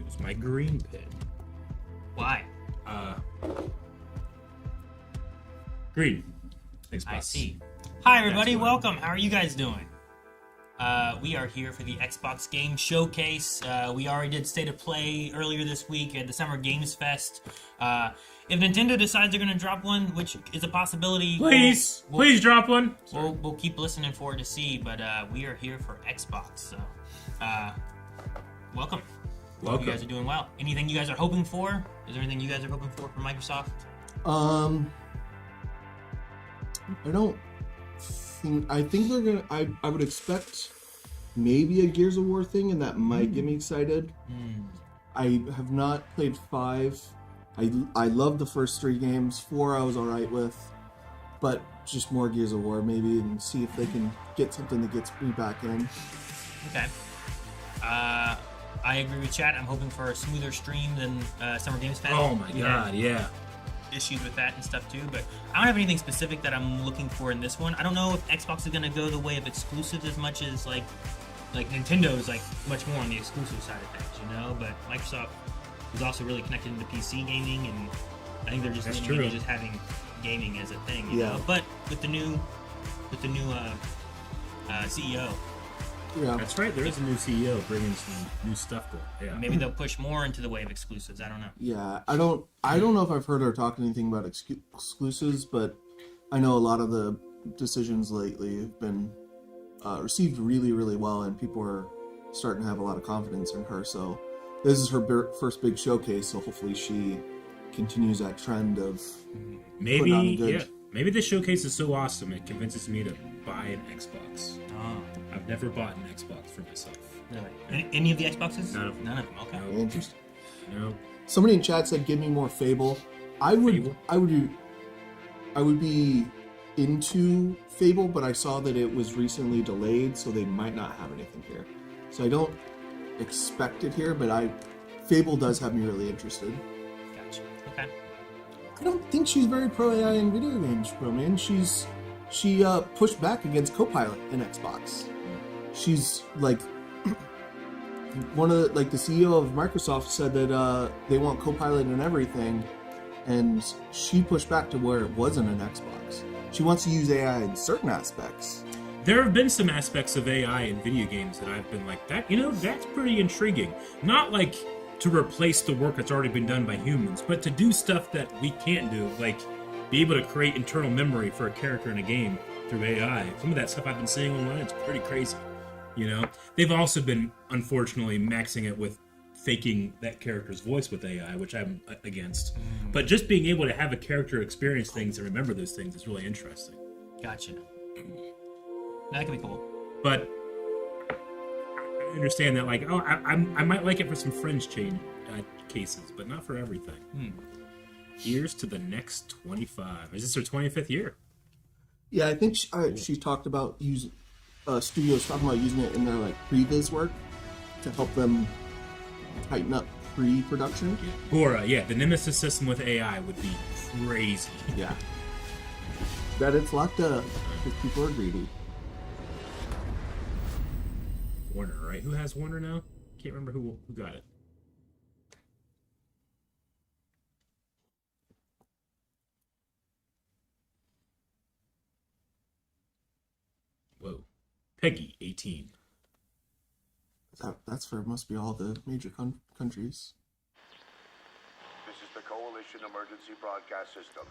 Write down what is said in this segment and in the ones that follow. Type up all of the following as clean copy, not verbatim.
It's my green pin. Why? Green. Xbox. I see. Hi, everybody. Welcome. How are you guys doing? We are here for the Xbox Game Showcase. We already did State of Play earlier this week at the Summer Games Fest. If Nintendo decides they're going to drop one, which is a possibility, Please drop one. We'll keep listening for it to see. But we are here for Xbox. So, welcome. Hope you guys are doing well. Anything you guys are hoping for? Is there anything you guys are hoping for from Microsoft? I think they're gonna. I would expect maybe a Gears of War thing, and that might get me excited. I have not played 5. I love the first 3 games. 4 I was alright with, but just more Gears of War maybe, and see if they can get something that gets me back in. Okay. I agree with chat. I'm hoping for a smoother stream than Summer Games Fest. Oh my god, yeah. Issues with that and stuff too, but I don't have anything specific that I'm looking for in this one. I don't know if Xbox is going to go the way of exclusives as much as like Nintendo's like much more on the exclusive side of things, you know. But Microsoft is also really connected into PC gaming, and I think they're just maybe just having gaming as a thing, you know. But with the new CEO. Yeah, that's right. There is a new CEO bringing some new stuff to. Yeah, maybe they'll push more into the way of exclusives. I don't know. Yeah, I don't know if I've heard her talk anything about exclusives, but I know a lot of the decisions lately have been received really, really well, and people are starting to have a lot of confidence in her. So this is her first big showcase, so hopefully she continues that trend of Maybe this showcase is so awesome it convinces me to buy an Xbox. Oh. I've never bought an Xbox for myself. Really? Any of the Xboxes? None of them. None of them. Okay. No. Interesting. No. Somebody in chat said, "Give me more Fable." I would be into Fable, but I saw that it was recently delayed, so they might not have anything here. So I don't expect it here, but Fable does have me really interested. Gotcha. Okay. I don't think she's very pro AI in video games, bro, man. She pushed back against Copilot in Xbox. She's like one of the CEO of Microsoft said that they want Copilot in everything, and she pushed back to where it wasn't an Xbox. She wants to use AI in certain aspects. There have been some aspects of AI in video games that I've been like, that's pretty intriguing. Not like to replace the work that's already been done by humans, but to do stuff that we can't do, like be able to create internal memory for a character in a game through AI. Some of that stuff I've been seeing online, it's pretty crazy. You know, they've also been unfortunately maxing it with faking that character's voice with AI, which I'm against. But just being able to have a character experience things and remember those things is really interesting. Gotcha. That could be cool. But I understand that, like, I might like it for some fringe cases, but not for everything. Here's to the next 25. Is this her 25th year? Yeah, I think she talked about using studios talking about using it in their like previs work to help them tighten up pre-production. Gora, the Nemesis system with AI would be crazy. Yeah, that it's locked up because people are greedy. Warner, right? Who has Warner now? Can't remember who got it. Whoa. Peggy, 18. That's for must be all the major countries. This is the Coalition Emergency Broadcast System.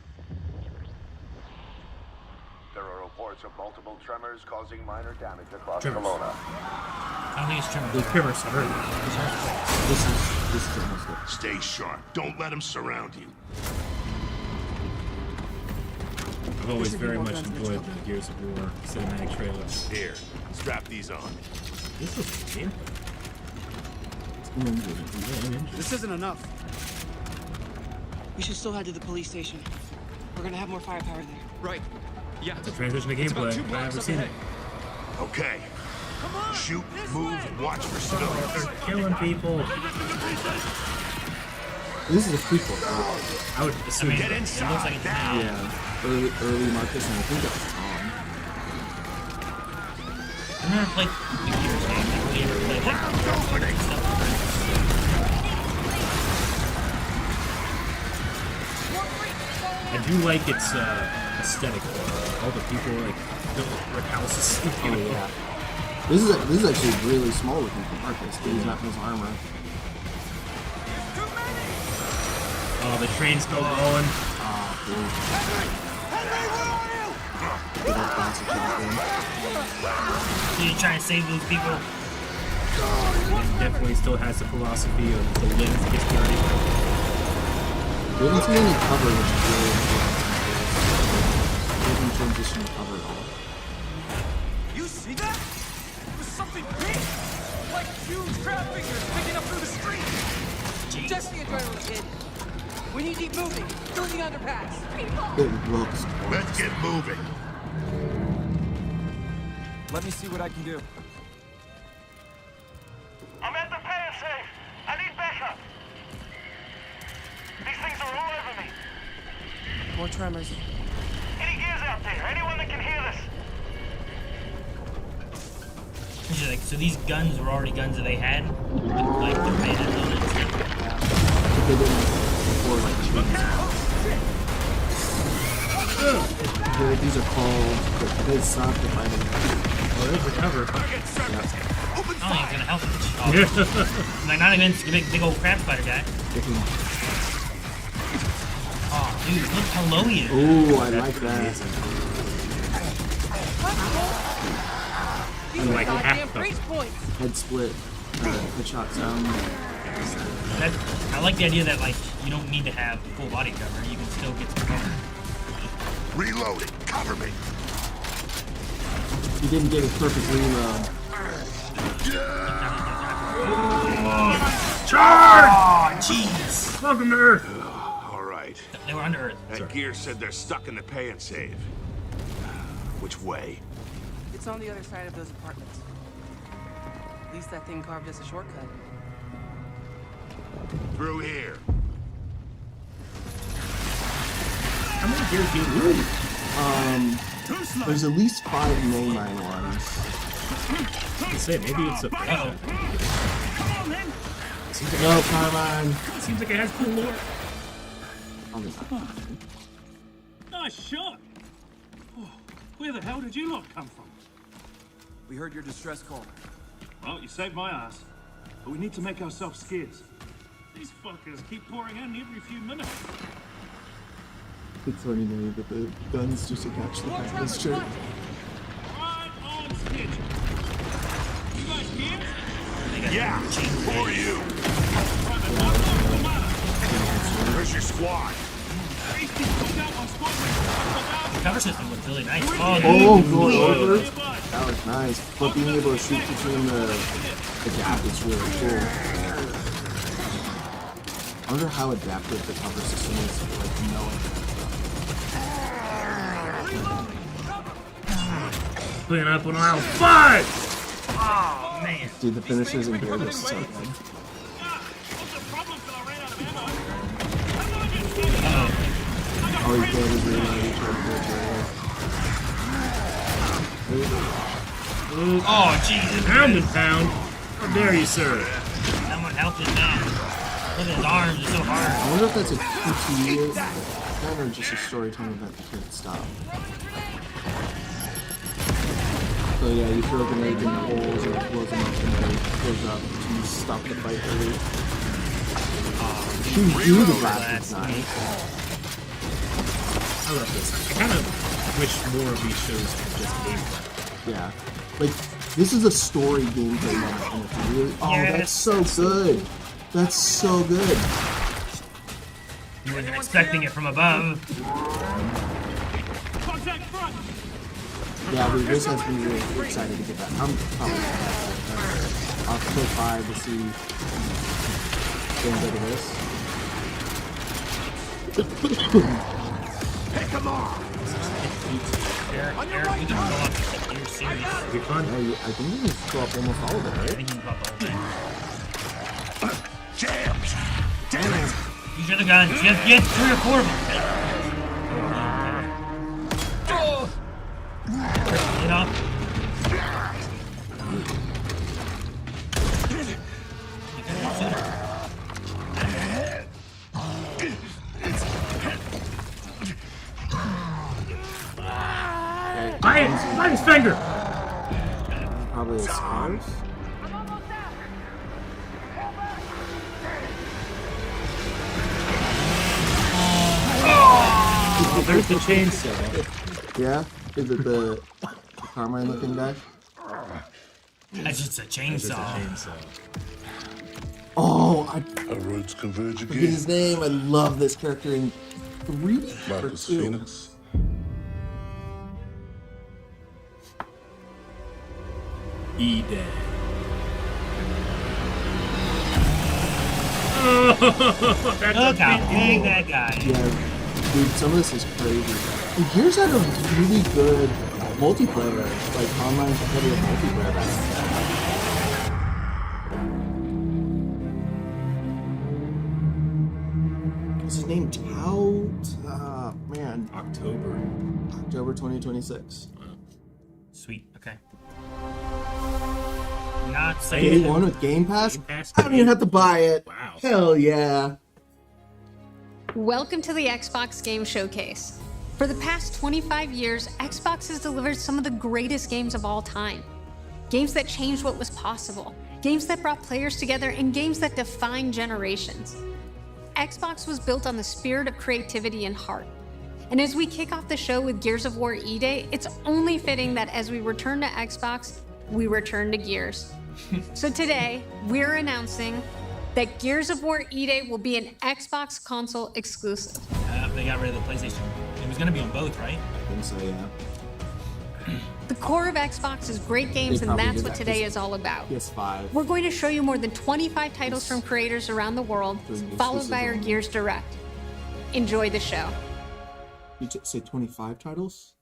There are reports of multiple tremors causing minor damage across Kelowna. I don't think it's tremors. The tremors hurt. This is almost it. Stay sharp. Don't let them surround you. I've always very much enjoyed the Gears of War cinematic trailers. Here, strap these on. This was gameplay. This isn't enough. We should still head to the police station. We're gonna have more firepower there. Right. Yeah. It's a transition to gameplay. I've never seen it. Okay. Come on, shoot, move, watch for snow. They're killing people. This is a prequel, right? I would assume. Get It inside. looks like it's now. Yeah, early Marcus, and I think that was Tom. I've never played the Gears game. I've really ever played that. do like its aesthetic. All the people like built brick houses. Oh yeah. This is actually really small looking for Marcus, but he's not in his armor. Oh, the train's still going. Ah, dude. Good old classic shotgun. He's trying to save those people. And definitely still has the philosophy of the lens gets dirty. We haven't seen any cover, which is really important. We haven't transitioned to cover at all. You see that? It was something big! Like huge crab figures picking up through the street! Just the adrenaline kid. We need to keep moving. Through the underpass. It looks Let's get moving. Let me see what I can do. I'm at the pay safe. I need backup. These things are all over me. More tremors. Any gears out there? Anyone that can hear this? Like, so these guns were already guns that they had, with, like the bayonets on it. but they didn't before like chainsaws. These are called they stop the fighting. Oh, there's the cover. I don't think it's gonna help much. Oh. Like, not even big old crab spider guy. Oh, dude, look how low he is. Ooh, I like that. These I are like goddamn half the- brace points. Head split, headshot sound. I like the idea that, like, you don't need to have full body cover. You can still get some cover. Reloading. Cover me. He didn't get a perfect reload. Charge! Oh, jeez. Welcome to Earth. All right. They were under Earth. That gear said they're stuck in the pay and save. Which way? It's on the other side of those apartments. At least that thing carved us a shortcut. Through here. How many gears do you need? There's at least 5 mainline ones. I say maybe it's a. No, come on. Seems like it has cool lore. I'll just Nice shot. Oh, where the hell did you lot come from? We heard your distress call. Well, you saved my ass. But we need to make ourselves scarce. These fuckers keep pouring in every few minutes. It's funny to me that the guns just attach the package shirt. Right on schedule. You guys here? Yeah. Who are you? Where's your squad? The cover system looks really nice. Oh, going over. That was nice. But being able to shoot between the gap is really cool. I wonder how adaptive the cover system is for like knowing that stuff. Clean up on aisle 5! Oh, man. Dude, the finishers in here are so good. All he's doing is reloading each other. Oh, Jesus. Pound and pound. How dare you, sir? Someone help this man. Look at his arms, they're so hard. I wonder if that's a QTE event or just a storytelling event that can't stop. So yeah, you throw a grenade in the holes and it blows them up and then it blows up to stop the fight early. You do the blast nice. I love this. I kind of wish more of these shows were just gameplay. Yeah. Like, this is a story gameplay moment and it's really oh Yes. that's so good. That's so good. You wasn't expecting it from above. Contact front! Yeah, dude, this has me really excited to get that. I'm probably gonna have to I'll play 5 to see getting rid of this. Pick 'em off. Eric, you can go up. You're serious. It'd be fun. Yeah, I think you can throw up almost all of it, I right? think you can pop the whole thing. Jams. Damn it. Use your other guns. You have 3 or 4 of them. Get up. his finger. Probably a scars. Oh, there's the chainsaw. Yeah? Is it the Carmine looking guy? That's just a There's a chainsaw. chainsaw. Oh, I Our roads converge forget again. his name. I love this character in 3 or Marcus 2. Phoenix. E-Day. That's a Look how big big deal. that guy is. Yeah, dude, some of this is crazy. And Gears had a really good multiplayer, like online competitive multiplayer back then. What's his name? Tao? Man. October. October 2026. Sweet. Okay. Not Day saying. one with Game Pass? Game Pass I don't even have to buy it. Wow. Hell yeah. Welcome to the Xbox Game Showcase. For the past 25 years, Xbox has delivered some of the greatest games of all time. Games that changed what was possible, games that brought players together, and games that defined generations. Xbox was built on the spirit of creativity and heart. And as we kick off the show with Gears of War E-Day, it's only fitting that as we return to Xbox, we return to Gears. So today, we're announcing that Gears of War E-Day will be an Xbox console exclusive. They got rid of the PlayStation. It was gonna be on both, right? I think so, yeah. The core of Xbox is great games, They and probably that's did what that today just- is all about. PS5. We're going to show you more than 25 titles from creators around the world, Doing followed by our exclusive Gears Direct. Enjoy the show. You say 25 titles?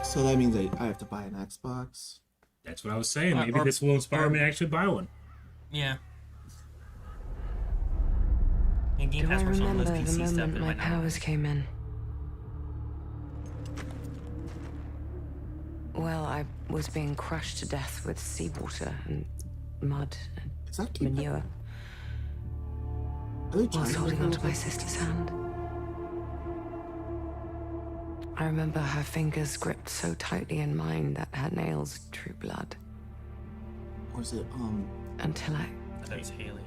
So that means I have to buy an Xbox. That's what I was saying. Maybe Or- this will inspire me to actually buy one. Yeah. And Game Do I Pass works on remember most the PC stuff. moment It my might not. powers came in? Well, I was being crushed to death with seawater and mud and Is that Game Pass? manure Are they whilst Chinese holding onto my looking? sister's hand. I remember her fingers gripped so tightly in mine that her nails drew blood Or is it, until I thought it was Haley.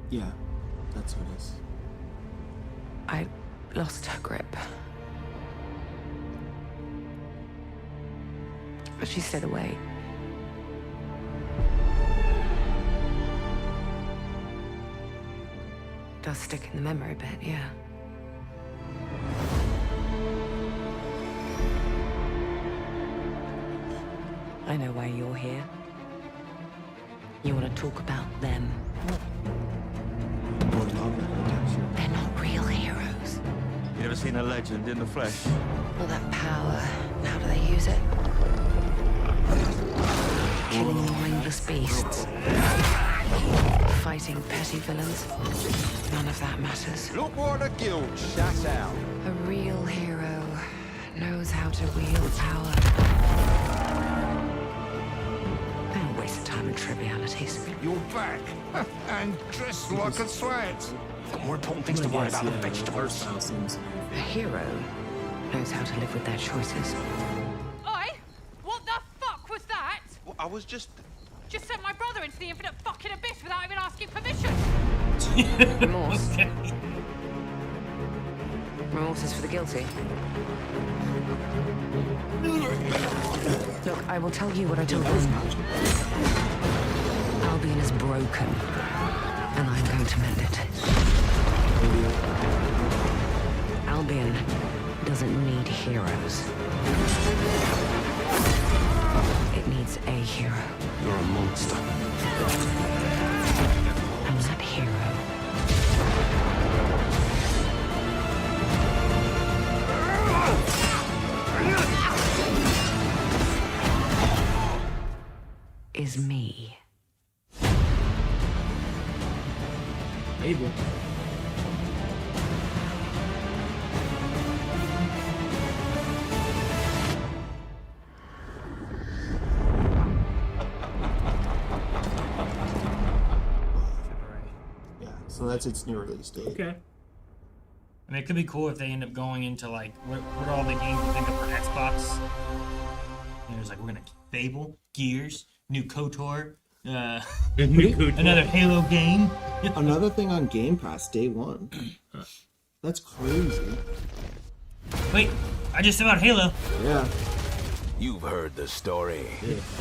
yeah, that's what it is. I lost her grip. But she stayed away. Does stick in the memory a bit, yeah. I know why you're here. You want to talk about them. They're not real heroes. You ever seen a legend in the flesh? All that power, how do they use it? Killing mindless beasts. Fighting petty villains. None of that matters. Look what a guild shut out. A real hero knows how to wield power. They don't waste time on trivialities. You're back. And dressed like a sweat. Got more important things to worry about than vegetables. A hero knows how to live with their choices. Oi! What the fuck was that? Well, I was just... Just sent my brother into the infinite fucking abyss without even asking permission. Remorse. Okay. Remorse is for the guilty. Look, I will tell you what I told them. Albion is broken, and I'm going to mend it. Albion doesn't need heroes. It needs a hero. You're a monster. And that hero is me. Able. Yeah, so that's its new release date. Okay. I mean, it could be cool if they end up going into like what are all the games you think of for Xbox? And there's like we're gonna Fable, Gears, new KOTOR, another Halo game. Another thing on Game Pass day one. That's crazy. Wait, I just about Halo. Yeah. You've heard the story.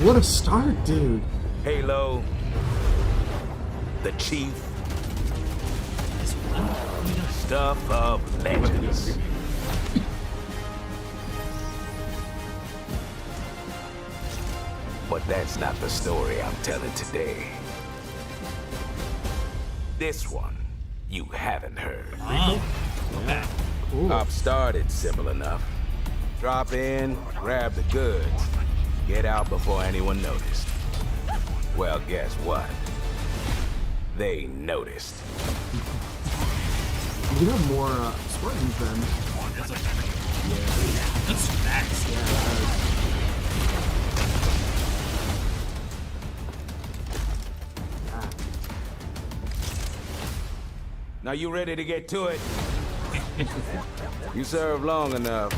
What a start, dude. Halo, the Chief, stuff of legends. But that's not the story I'm telling today. This one you haven't heard. I've started simple enough. Drop in, grab the goods, get out before anyone noticed. Well, guess what? They noticed. You have more Spartans then. That's facts. Now you ready to get to it? You served long enough.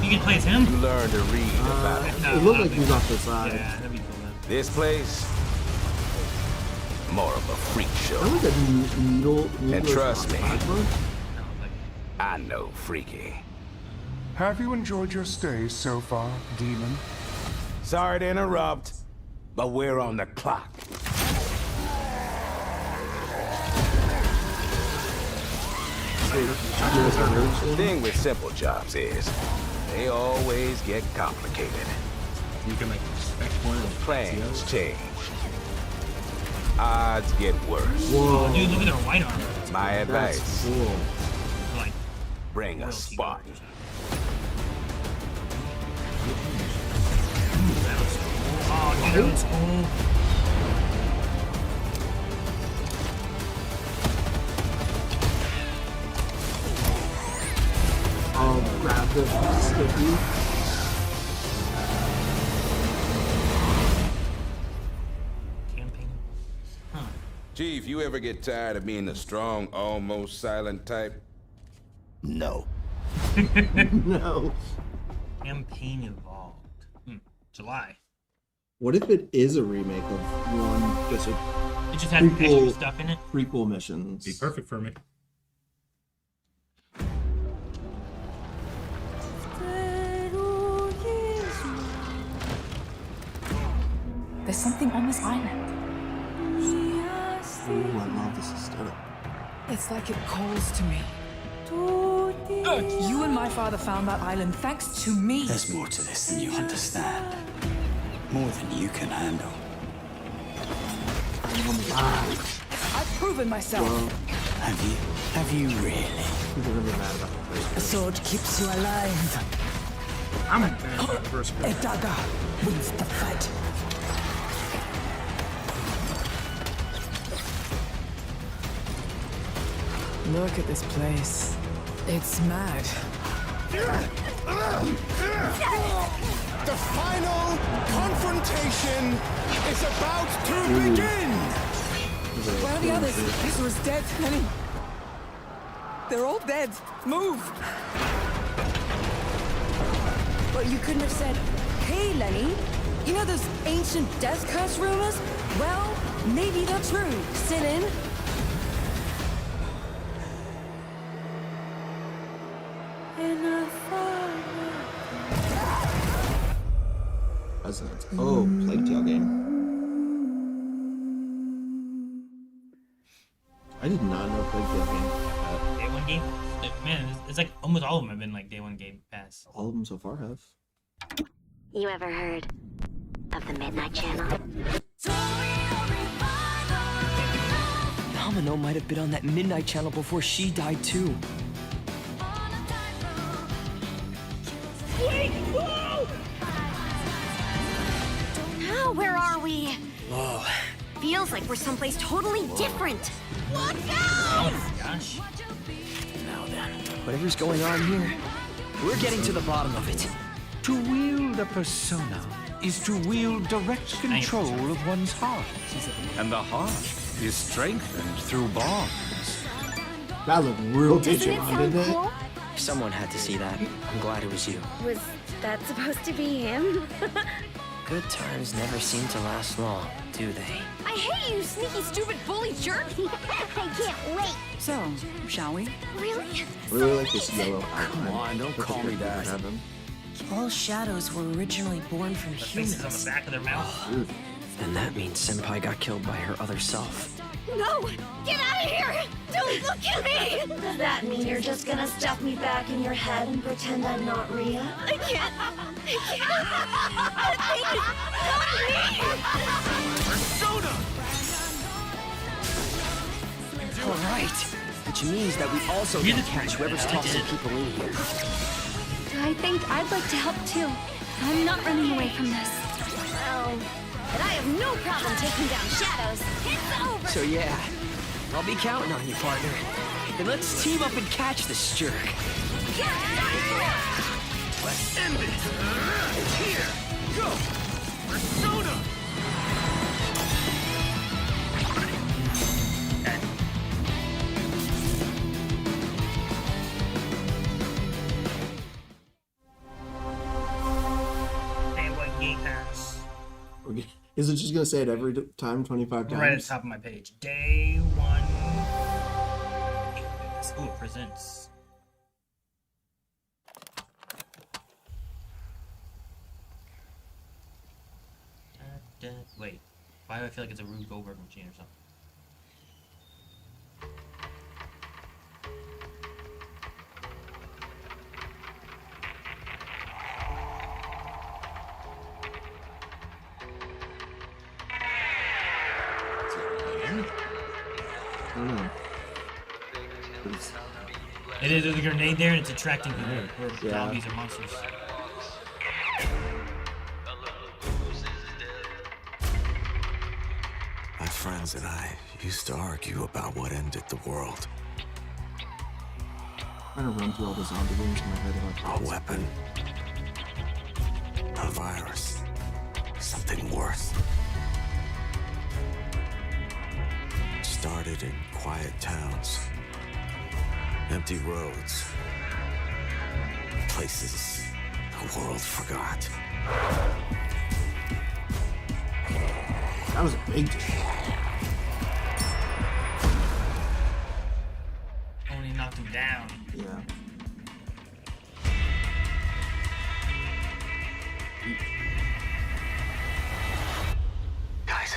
You can play as him? You learn to read about it. It looked like he was off the side. Yeah, that'd be cool. This place, more of a freak show. That was a needle. And trust me, I know freaky. Have you enjoyed your stay so far, Demon? Sorry to interrupt, but we're on the clock. The thing with simple jobs is they always get complicated. You can like expect one of the plans change. Odds get worse. Whoa. Dude, look at their white armor. My advice: cool. Like, bring a Spartan. Oh, dude, that looks cool. I'll grab the sticky. Chief, you ever get tired of being the strong, almost silent type? No. No. Campaign Evolved. July. What if it is a remake of one, just a It just has extra stuff in it? prequel missions? Be perfect for me. There's something on this island. Ooh, I love this aesthetic. It's like it calls to me. You and my father found that island thanks to me. There's more to this than you understand. More than you can handle. I've proven myself. Have you? Have you really? A sword keeps you alive. I'm a fan of the first A dagger wins the fight. Look at this place. It's mad. The final confrontation is about to begin! Where are the others? Ezra's dead, Lenny. They're all dead. Move! But you couldn't have said, hey, Lenny, you know those ancient death curse rumors? Well, maybe they're true. Sit in. Resonance. Oh, Plague Tale game. I did not know Plague Tale game. Day one game? Man, it's like almost all of them have been like day one game pass. All of them so far have. You ever heard of the Midnight Channel? Domino might have been on that Midnight Channel before she died too. Now, where are we? Whoa. Feels like we're someplace totally different. Look Oh out! my gosh. Now then, whatever's going on here, we're getting to the bottom of it. To wield a persona is to wield direct control of one's heart. And the heart is strengthened through bonds. That looked real Doesn't it Digimon, sound didn't it? cool? Someone had to see that. I'm glad it was you. Was that supposed to be him? Good times never seem to last long, do they? I hate you, sneaky, stupid bully jerk! I can't wait. So, shall we? Really? I really like this yellow outline. Come on, don't call me that. All shadows were originally born from The faces on humans. the back of their mouth. And that means Senpai got killed by her other self. No! Get out of here! Don't look at me! Does that mean you're just gonna stuff me back in your head and pretend I'm not Rhea? I can't. All right, which means that we also need to catch whoever's tossing people in here. I think I'd like to help too. I'm not running away from this. Well, but I have no problem taking down shadows. It's over! So yeah, I'll be counting on you, partner. Then let's team up and catch this jerk. Let's end it! Here! Go! Persona! Day one Game Pass. Is it just gonna say it every time 25 times? Right at the top of my page. Day one. Ooh, it presents. Wait. Why do I feel like it's a Rube Goldberg machine or something? I don't know. It is a grenade there and it's attracting people. Or Yeah. zombies or monsters. My friends and I used to argue about what ended the world. I'm trying to run through all the zombie games in my head. A weapon. A virus. Something worse. Started in quiet towns. Empty roads. Places the world forgot. That was a big deal. Only knocked him down. Yeah. Guys,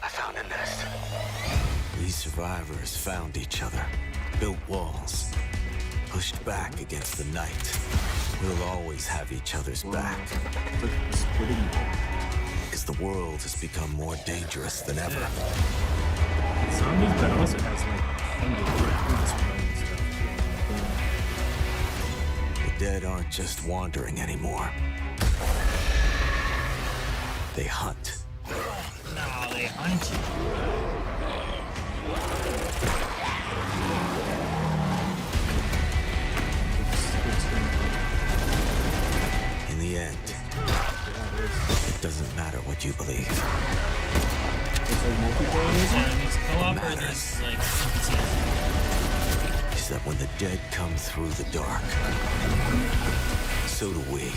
I found a nest. These survivors found each other, built walls, pushed back against the night. We'll always have each other's back. Because the world has become more dangerous than ever. Zombies, but also has like The dead aren't just wandering anymore. They hunt. No, they hunt you. In the end, it doesn't matter what you believe. Co-op or this, like, Is that when the dead come through the dark, so do we.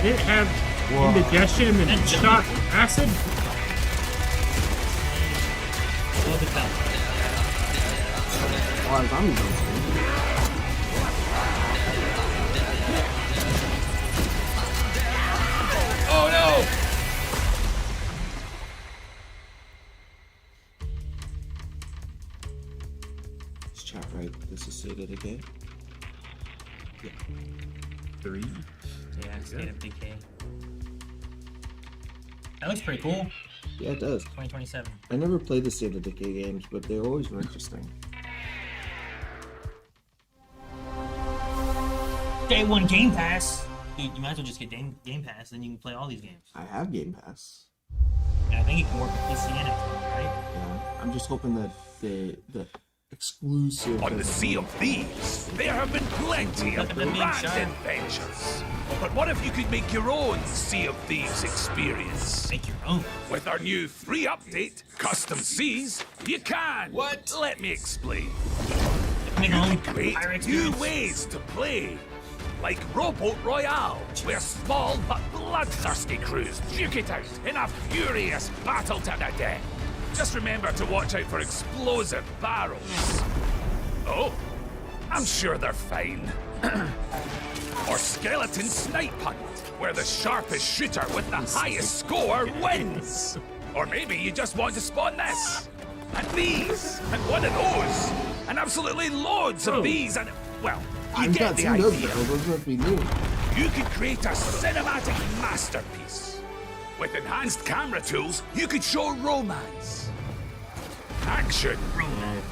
Did it have indigestion and then shot acid? Look at that. A lot of zombies. Oh no! Is chat right? This is State of Decay? Yeah. 3. Yeah, State of Decay. That looks pretty cool. Yeah, it does. 2027. I never played the State of Decay games, but they always were interesting. Day one Game Pass. Dude, you might as well just get Game Pass, then you can play all these games. I have Game Pass. And I think it can work with PC and Xbox, right? Yeah. I'm just hoping that the exclusive. On the Sea of Thieves, there have been plenty of Look at them being grand sharp. adventures. But what if you could make your own Sea of Thieves experience? Make your own? With our new free update, Custom Seas, you can. What? Let me explain. Make You can create pirate new experience. ways to play. Like Rowboat Royale, where small but bloodthirsty crews duke it out in a furious battle to the death. Just remember to watch out for explosive barrels. Oh, I'm sure they're fine. Or Skeleton Snipe Hunt, where the sharpest shooter with the highest score wins. Or maybe you just want to spawn this, and these, and one of those, and absolutely loads of these, and, well, you I've get not the seen those idea. before. Those must be new. You can create a cinematic masterpiece. With enhanced camera tools, you could show romance, action,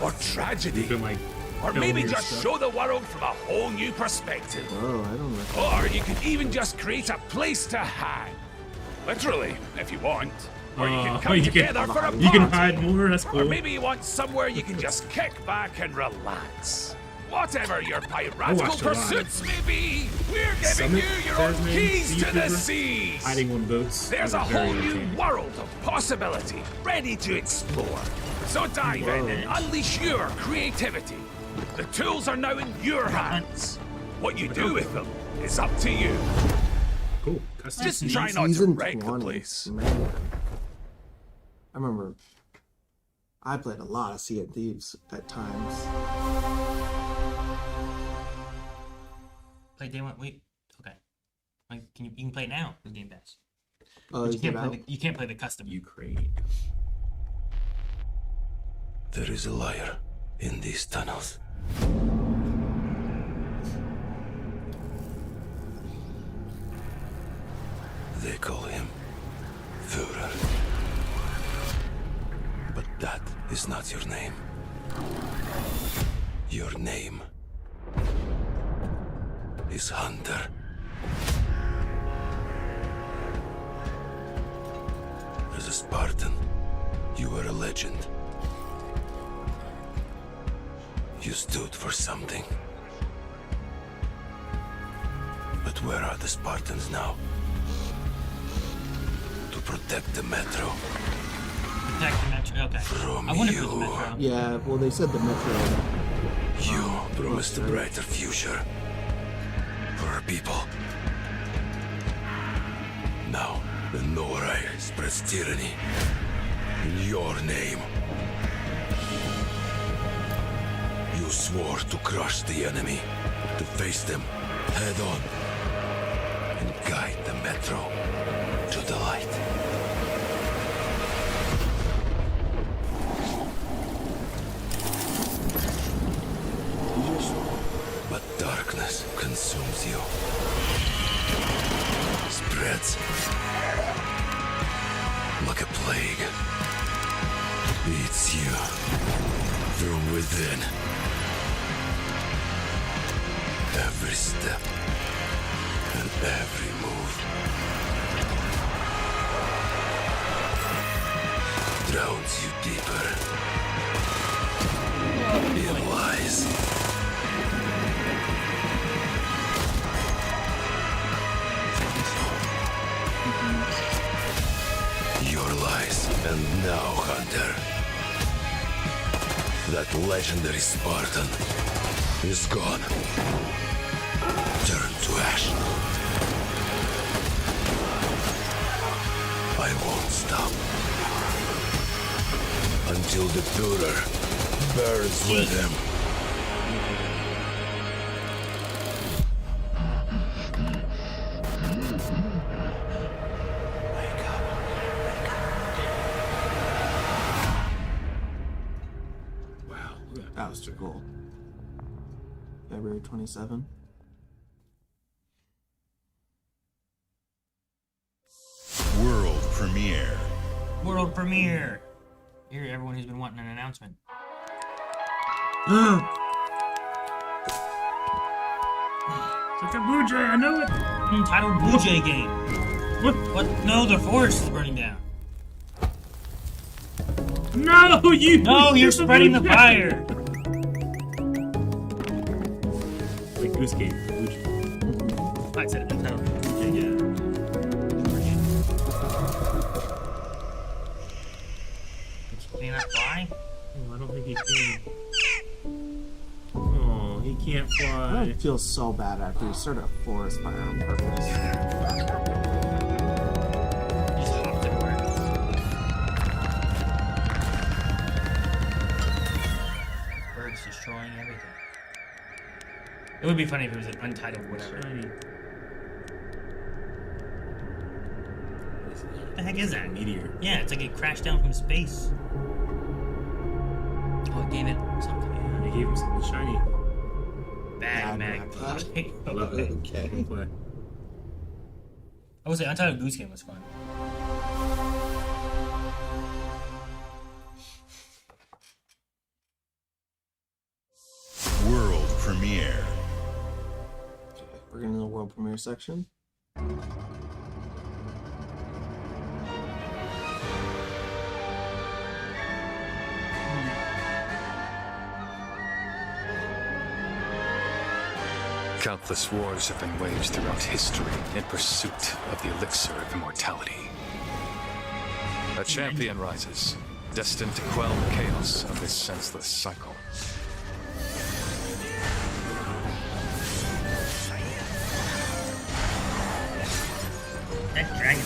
or tragedy. Or maybe just show the world from a whole new perspective. Oh, I don't know. Or you could even just create a place to hang. Literally, if you want. Or you can come together for a party. You can hide more, that's cool. Or maybe you want somewhere you can just kick back and relax. Whatever your piratical pursuits may be, we're giving Summit, you your own Tasman, keys to the YouTuber, seas. hiding on boats. There's a That was very whole new entertaining. world of possibility ready to explore. So dive in and unleash your creativity. The tools are now in your hands. What you do with them is up to you. Cool. Just try not to Season wreck the 20, place. Man. I remember I played a lot of Sea of Thieves at times. Play day one. Wait. Okay. Like, you can play it now with Game Pass. Oh, But is you can't it play out? you can't play the custom. Ukraine. There is a liar in these tunnels. They call him Führer. But that is not your name. Your name is Hunter. As a Spartan, you were a legend. You stood for something. But where are the Spartans now? To protect the metro. Protect the metro. Okay. From I wonder if it you. was the metro. Yeah, well, they said the Metro. You promised a brighter future for our people. Now, the Norai spreads tyranny in your name. You swore to crush the enemy, to face them head on, and guide the Metro to the light. But darkness consumes you. Spreads like a plague. Eats you from within. Every step and every move drowns you deeper in lies. Your lies, and now, Hunter, that legendary Spartan is gone. Turn to ash. I won't stop until the Führer burns with him. That was too cool. February 27. World premiere. World premiere. Here, everyone who's been wanting an announcement. It's like a Blue Jay, I know it. Entitled Blue Jay game. What? No, the forest is burning down. No, you. No, you're spreading the fire. Like Goose Game. I said it. Entitled I feel so bad after you started a forest fire on purpose. Birds destroying everything. It would be funny if it was an untitled whatever. What the heck is that? Meteor. Yeah, it's like it crashed down from space. Oh, it gave it something. Yeah, they gave him something shiny. Bad magpie. I love it. Okay. I would say Untitled Goose Game was fun. World premiere. We're getting to the world premiere section. Countless wars have been waged throughout history in pursuit of the elixir of immortality. A champion rises, destined to quell the chaos of this senseless cycle. That dragon.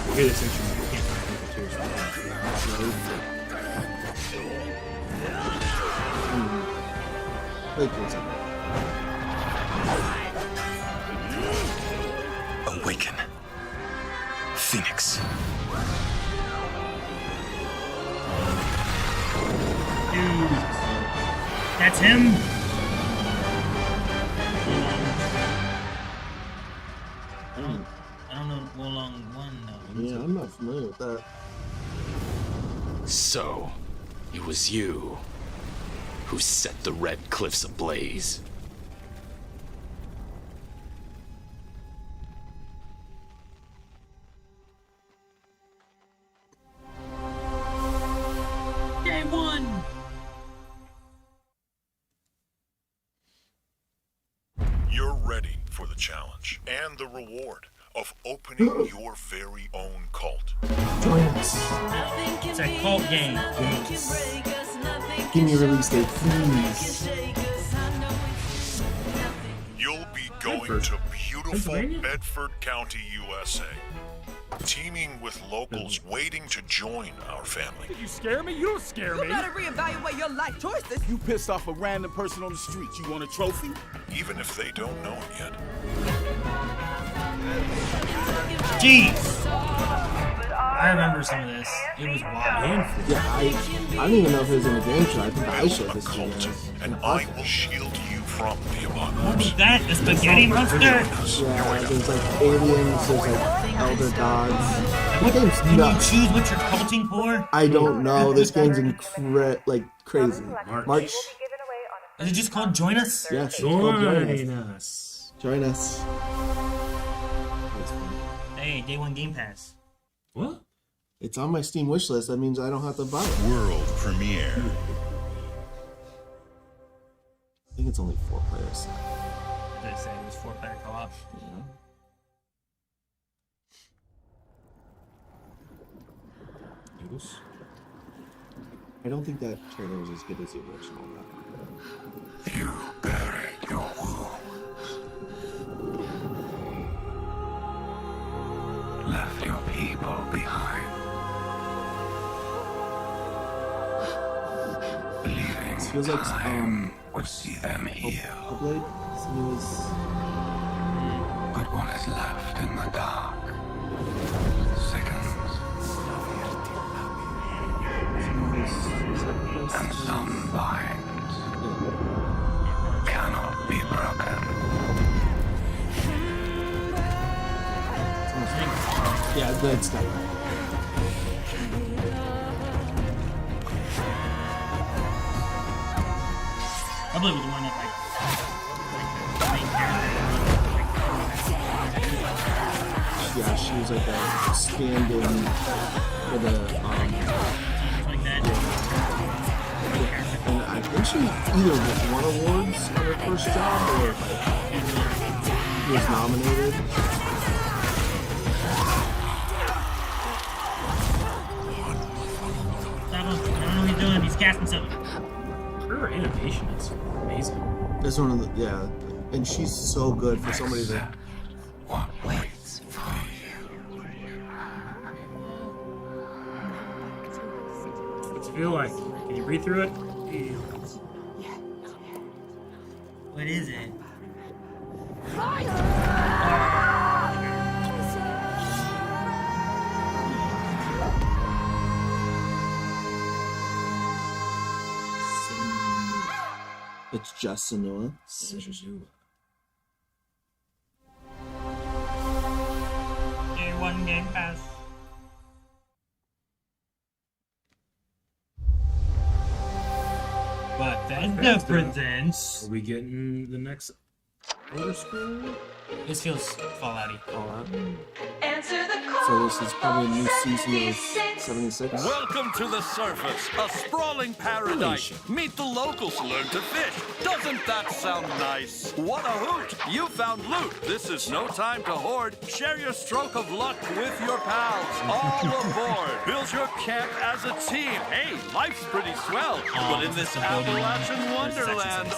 You hear this instrument, you can't find the tears from Awaken. Phoenix. Dude. That's him? I don't know Wolong 1 though. Yeah, I'm not familiar with that. So, it was you who set the Red Cliffs ablaze. Day 1! You're ready for the challenge and the reward of opening your very own cult. Join us. It's a cult game. Yes. Give me a release date, please. You'll be going to beautiful Bedford County, USA. Teaming with locals waiting to join our family. You scare me? You don't scare me. You better reevaluate your life choices. You pissed off a random person on the street. You want a trophy? Even if they don't know it yet. Jeez! I remember some of this. It was wild. Yeah, I don't even know if it was in a game show. I think I showed this to you guys. And I will shield you from the What apocalypse. was that? The spaghetti monster? Yeah, there's like aliens, there's like elder gods. This game's Can you nuts. choose what you're culting for? I don't know. This game's like crazy. March. Is it just called Join Us? Yes, it's called Join us. Join us. Hey, Day 1 Game Pass. What? It's on my Steam wish list. That means I don't have to buy it. World premiere. I think it's only 4 players. Did it say it was 4-player co-op? Yeah. I don't think that trailer was as good as the original. You buried your wounds. Left your people behind. Believing This feels like would see them heal. Hellblade. But what is left in the dark sickens. And some binds cannot be broken. Yeah, that's not right. Probably was the one that Yeah, she was like a stand-in for the like that. And I think she either won awards on her first job or like was nominated. I don't know what he's doing. He's casting something. Her animation is amazing. The That's one of the and she's so good for somebody that. What waits for you? What's it feel like? Can you breathe through it? What is it? It's just Senua. Day one Game Pass. But Bethesda presents. Are we getting the next Elder Scrolls? This feels Fallout-y. Fallout. Answer the call. So this is probably a new season of 76. Welcome to the surface, a sprawling paradise. Meet the locals to learn to fish. Doesn't that sound nice? What a hoot! You found loot. This is no time to hoard. Share your stroke of luck with your pals. All aboard. Build your camp as a team. Hey, life's pretty swell. But in this Appalachian wonderland...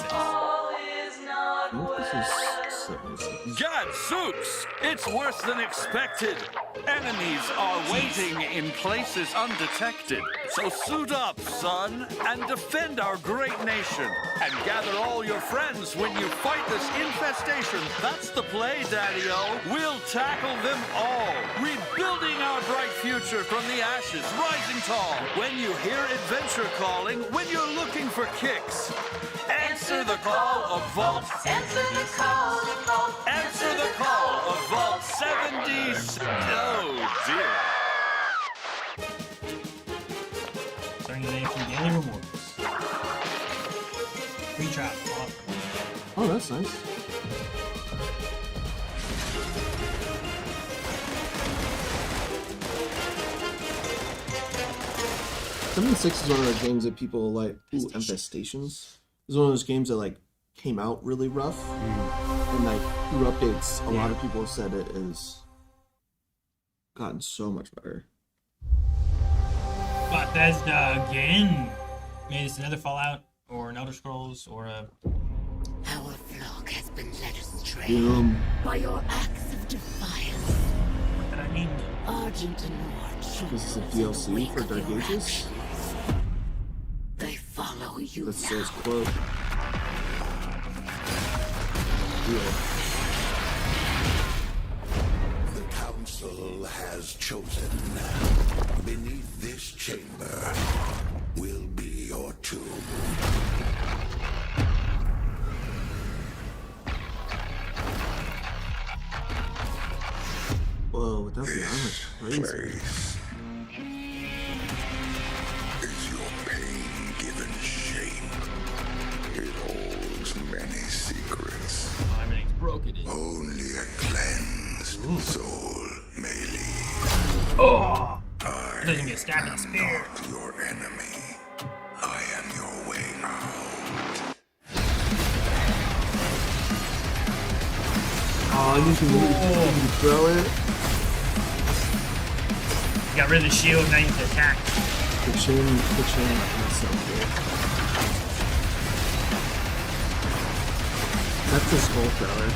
Gadzooks! It's worse than expected. Enemies are waiting in places undetected. So suit up, son, and defend our great nation. And gather all your friends when you fight this infestation. That's the play, Daddy-O. We'll tackle them all. Rebuilding our bright future from the ashes, rising tall. When you hear adventure calling, when you're looking for kicks. Answer the call of Vault. Answer the call of Vault. Answer the call of Vault 70. Oh dear. Starting today from daily rewards. Free trial. Oh, that's nice. '76 is one of the games that people like. Ooh, Infestations. It's one of those games that like came out really rough, and like through updates, a lot of people have said it has gotten so much better. Bethesda again. Maybe it's another Fallout or an Elder Scrolls or a. Our flock has been led astray By your acts of defiance. What did I mean? Argent and Watch. This is a DLC for Dark Ages. They follow you. That's Soul's quote. The council has chosen. Beneath this chamber will be your tomb. Whoa, without the armor, crazy. Is your pain given shape? It holds many secrets. Oh, everything's broken. Only a cleansed soul may leave. Oh! I There's gonna be a stab in the spear. not your enemy. I am your way out. Oh, you can throw it. You got rid of the shield, now you can attack. The chain is so cool. That's the skull thrower.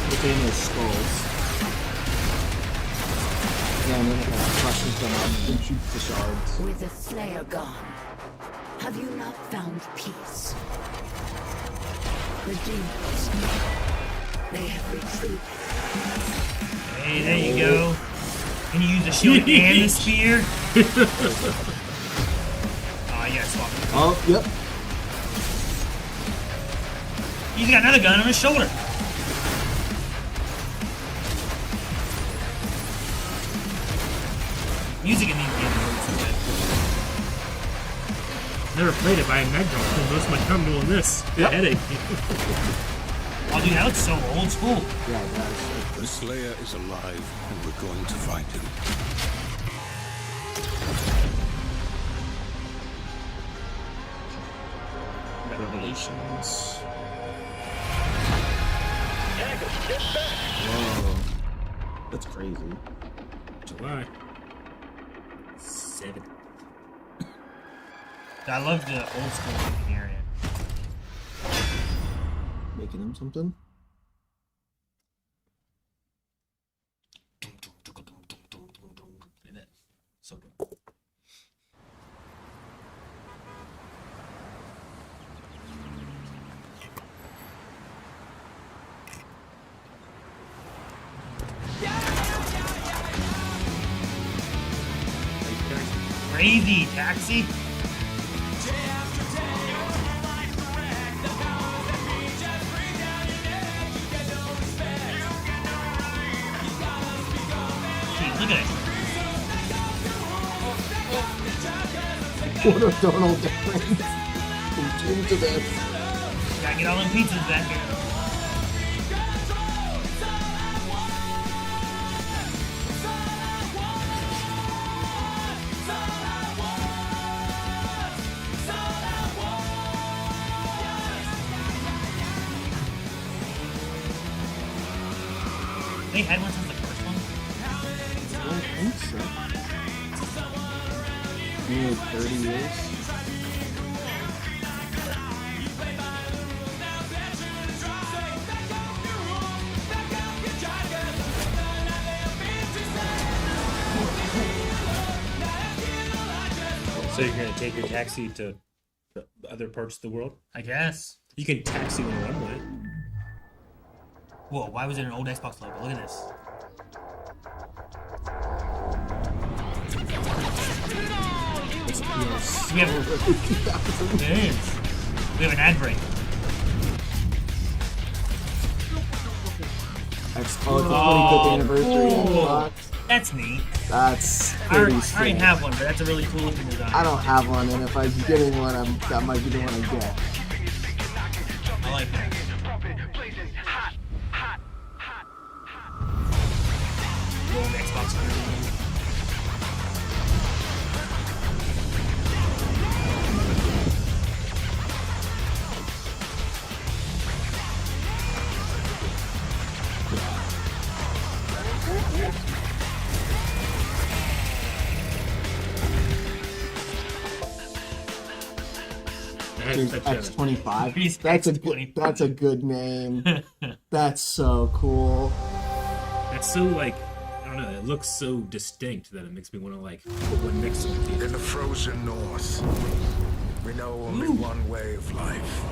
The game is skulls. Yeah, and then it crushes them up and shoots the shards. With the Slayer gone, have you not found peace? The demons, they have retreated. Hey, there you go. Can you use the shield and the spear? Oh, you gotta swap it. Oh, yep. He's got another gun on his shoulder. Music in these games is so good. Never played it, but I imagine I'll spend most of my time doing this. Yep. Headache. Oh, dude, that looks so old school. Yeah, it does. The Slayer is alive, and we're going to find him. Revelations. Whoa. That's crazy. July 7th. I love the old school looking area. Making him something. So good. Crazy taxi. Jeez, look at it. What a total difference from two to this. Gotta get all them pizzas back here. They had one since the first one? I don't think so. Maybe 30 years. So you're gonna take your taxi to the other parts of the world? I guess. You can taxi in one way. Whoa, why was it an old Xbox logo? Look at this. We have, it is. We have an ad break. It's the 25th anniversary Xbox. That's neat. That's I already pretty sick. have one, but that's a really cool looking design. I don't have one, and if I'm getting one, that might be the one I get. I like that. Old Xbox version. X25. That's a good name. That's so cool. That's so like, I don't know, it looks so distinct that it makes me want to like put one next to it. In the frozen north, we know only one way of life.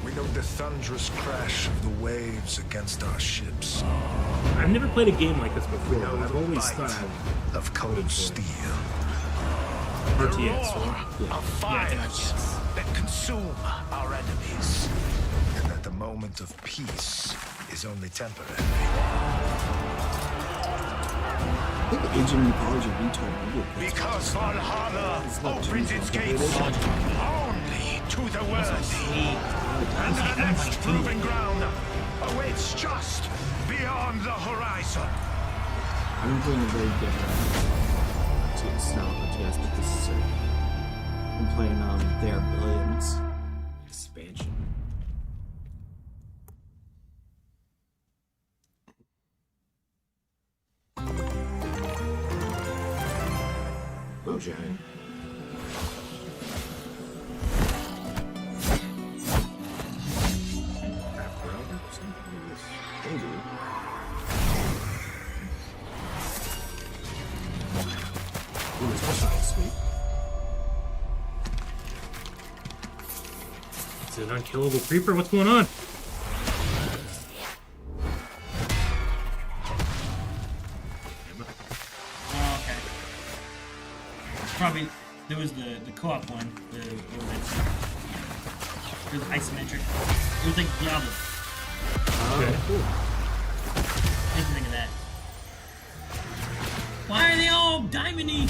We know the thunderous crash of the waves against our ships. I've never played a game like this before. We know I've the always bite thought of cold steel. RTS, The roar right? of fires that consume our enemies. And that the moment of peace is only temporary. I think Agent Mythology retold Because Valhalla opens its gates only to the worthy. And the next proving ground awaits just beyond the horizon. I've been playing a very different style of RTS, but this is certain. I'm playing There Are Billions expansion. Mojang. Ooh, this sounds sweet. Is it an unkillable creeper? What's going on? Oh, okay. Probably there was the co-op one. It was isometric. It was like Diablo. Okay. Cool. What do you think of that? Why are they all diamondy?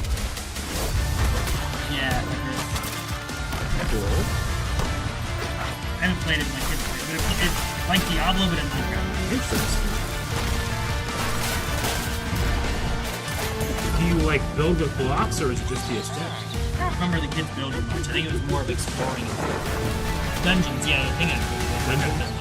Yeah. Cool. I haven't played it in my kids' but it's like Diablo, but in Minecraft. Interesting. Do you like build with blocks or is it just the aesthetic? I don't remember the kids building much. I think it was more of exploring dungeons. Yeah, I think dungeons.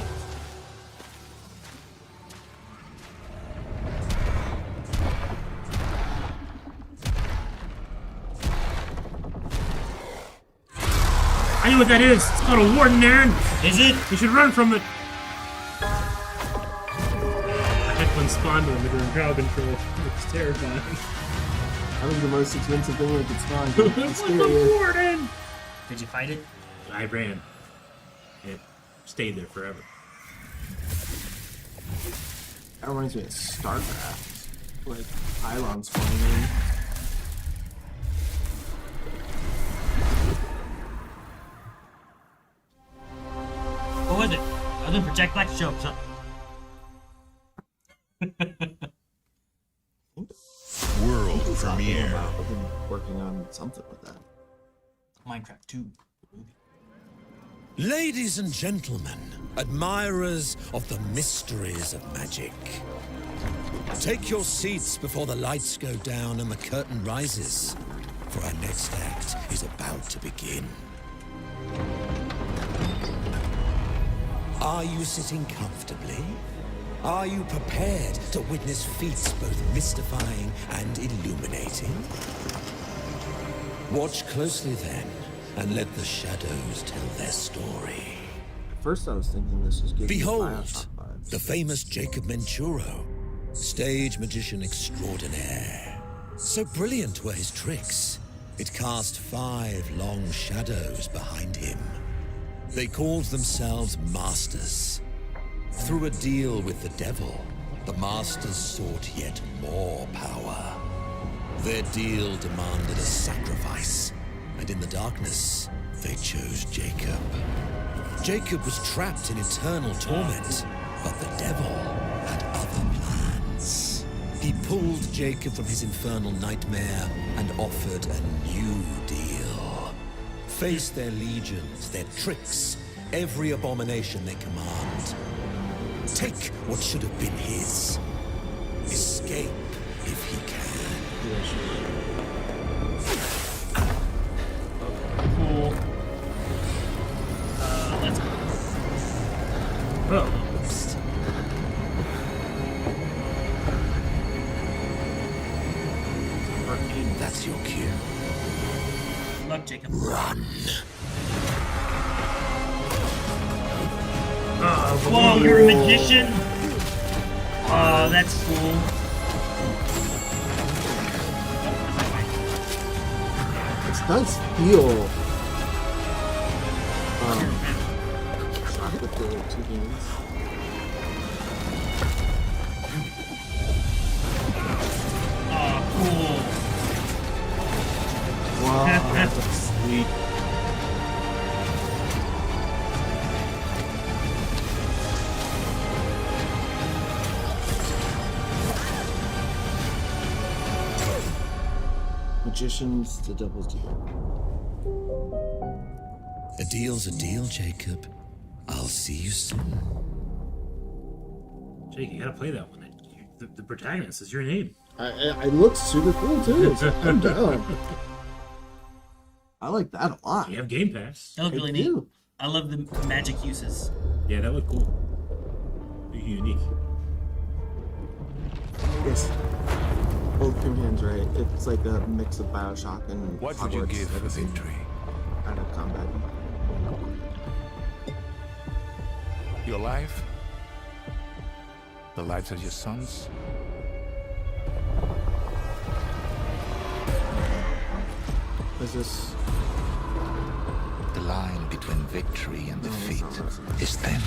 I know what that is. It's called a warden, Aaron. Is it? You should run from it. I had one spawn when we were in crowd control. It's terrifying. That was the most expensive thing we could spawn. It's the warden. Did you fight it? I ran. It stayed there forever. That reminds me of StarCraft. Like, pylons flying in. What was it? Other than Project Black, show up something. World premiere. I've been working on something with that. Minecraft 2. Ladies and gentlemen, admirers of the mysteries of magic, take your seats before the lights go down and the curtain rises, for our next act is about to begin. Are you sitting comfortably? Are you prepared to witness feats both mystifying and illuminating? Watch closely then, and let the shadows tell their story. At first I was thinking this was giving Behold, the famous Jacob Menturo, stage magician extraordinaire. So brilliant were his tricks, it cast 5 long shadows behind him. They called themselves Masters. Through a deal with the devil, the Masters sought yet more power. Their deal demanded a sacrifice, and in the darkness, they chose Jacob. Jacob was trapped in eternal torment, but the devil had other plans. He pulled Jacob from his infernal nightmare and offered a new deal. Face their legions, their tricks, every abomination they command. Take what should have been his. Escape if he can. Cool. Let's go. Oh. That's your cue. Good luck, Jacob. Run. Whoa, you're a magician? Oh, that's cool. This does feel shot with the 2 hands. Oh, cool. Wow, that's sweet. Magicians, the devil's deal. A deal's a deal, Jacob. I'll see you soon. Jake, you gotta play that one. The protagonist is your name. It looks super cool too. So I'm down. I like that a lot. You have Game Pass. That looked really neat. I love the magic uses. Yeah, that looked cool. Unique. Yes. Both Tim Hands right. It's like a mix of Bioshock and What would you Hogwarts give for victory? out of combat. Your life? The lives of your sons? Is this The line between victory and defeat is thin.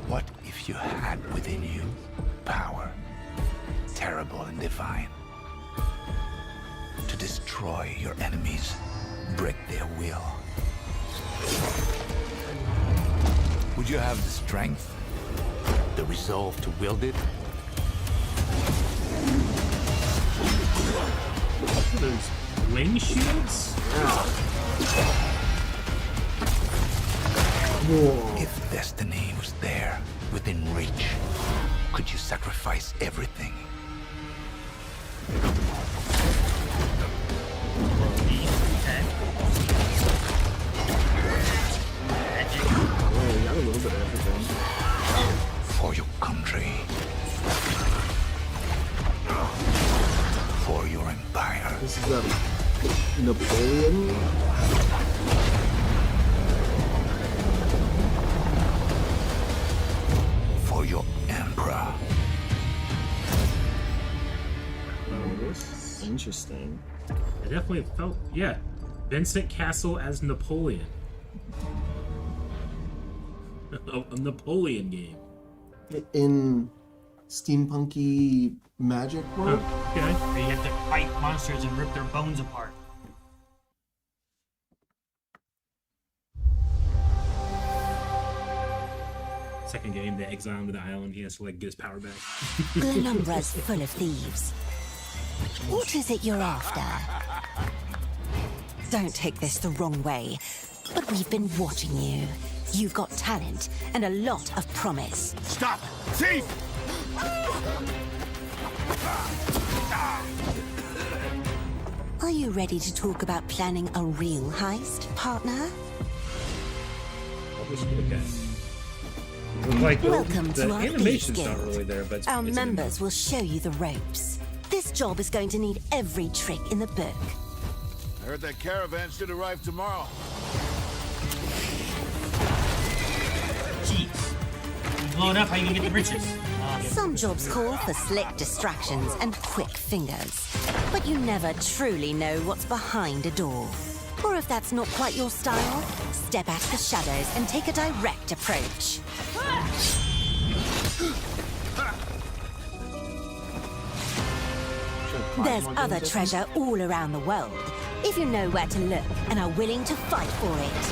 What if you had within you power, terrible and divine, to destroy your enemies, break their will? Would you have the strength, the resolve to wield it? Those wing shields? If destiny was there, within reach, could you sacrifice everything? you got a little bit of everything. For your country. For your Napoleon. For your emperor. Interesting. I definitely felt, yeah, Vincent Castle as Napoleon. A Napoleon game. In steampunky magic world. Okay. Where you have to fight monsters and rip their bones apart. Second game, they exile him to the island. He has to like get his power back. Glennumbra's full of thieves. What is it you're after? Don't take this the wrong way, but we've been watching you. You've got talent and a lot of promise. Stop! Thief! Are you ready to talk about planning a real heist, partner? Like, Welcome the to our animation's Thieves not Guild. really there, but Our it's members will show you the ropes. This job is going to need every trick in the book. I heard that caravan should arrive tomorrow. Jeez. You blow it up, how you gonna get the riches? Some jobs call for slick distractions and quick fingers, but you never truly know what's behind a door. Or if that's not quite your style, step out of the shadows and take a direct approach. There's other treasure all around the world, if you know where to look and are willing to fight for it.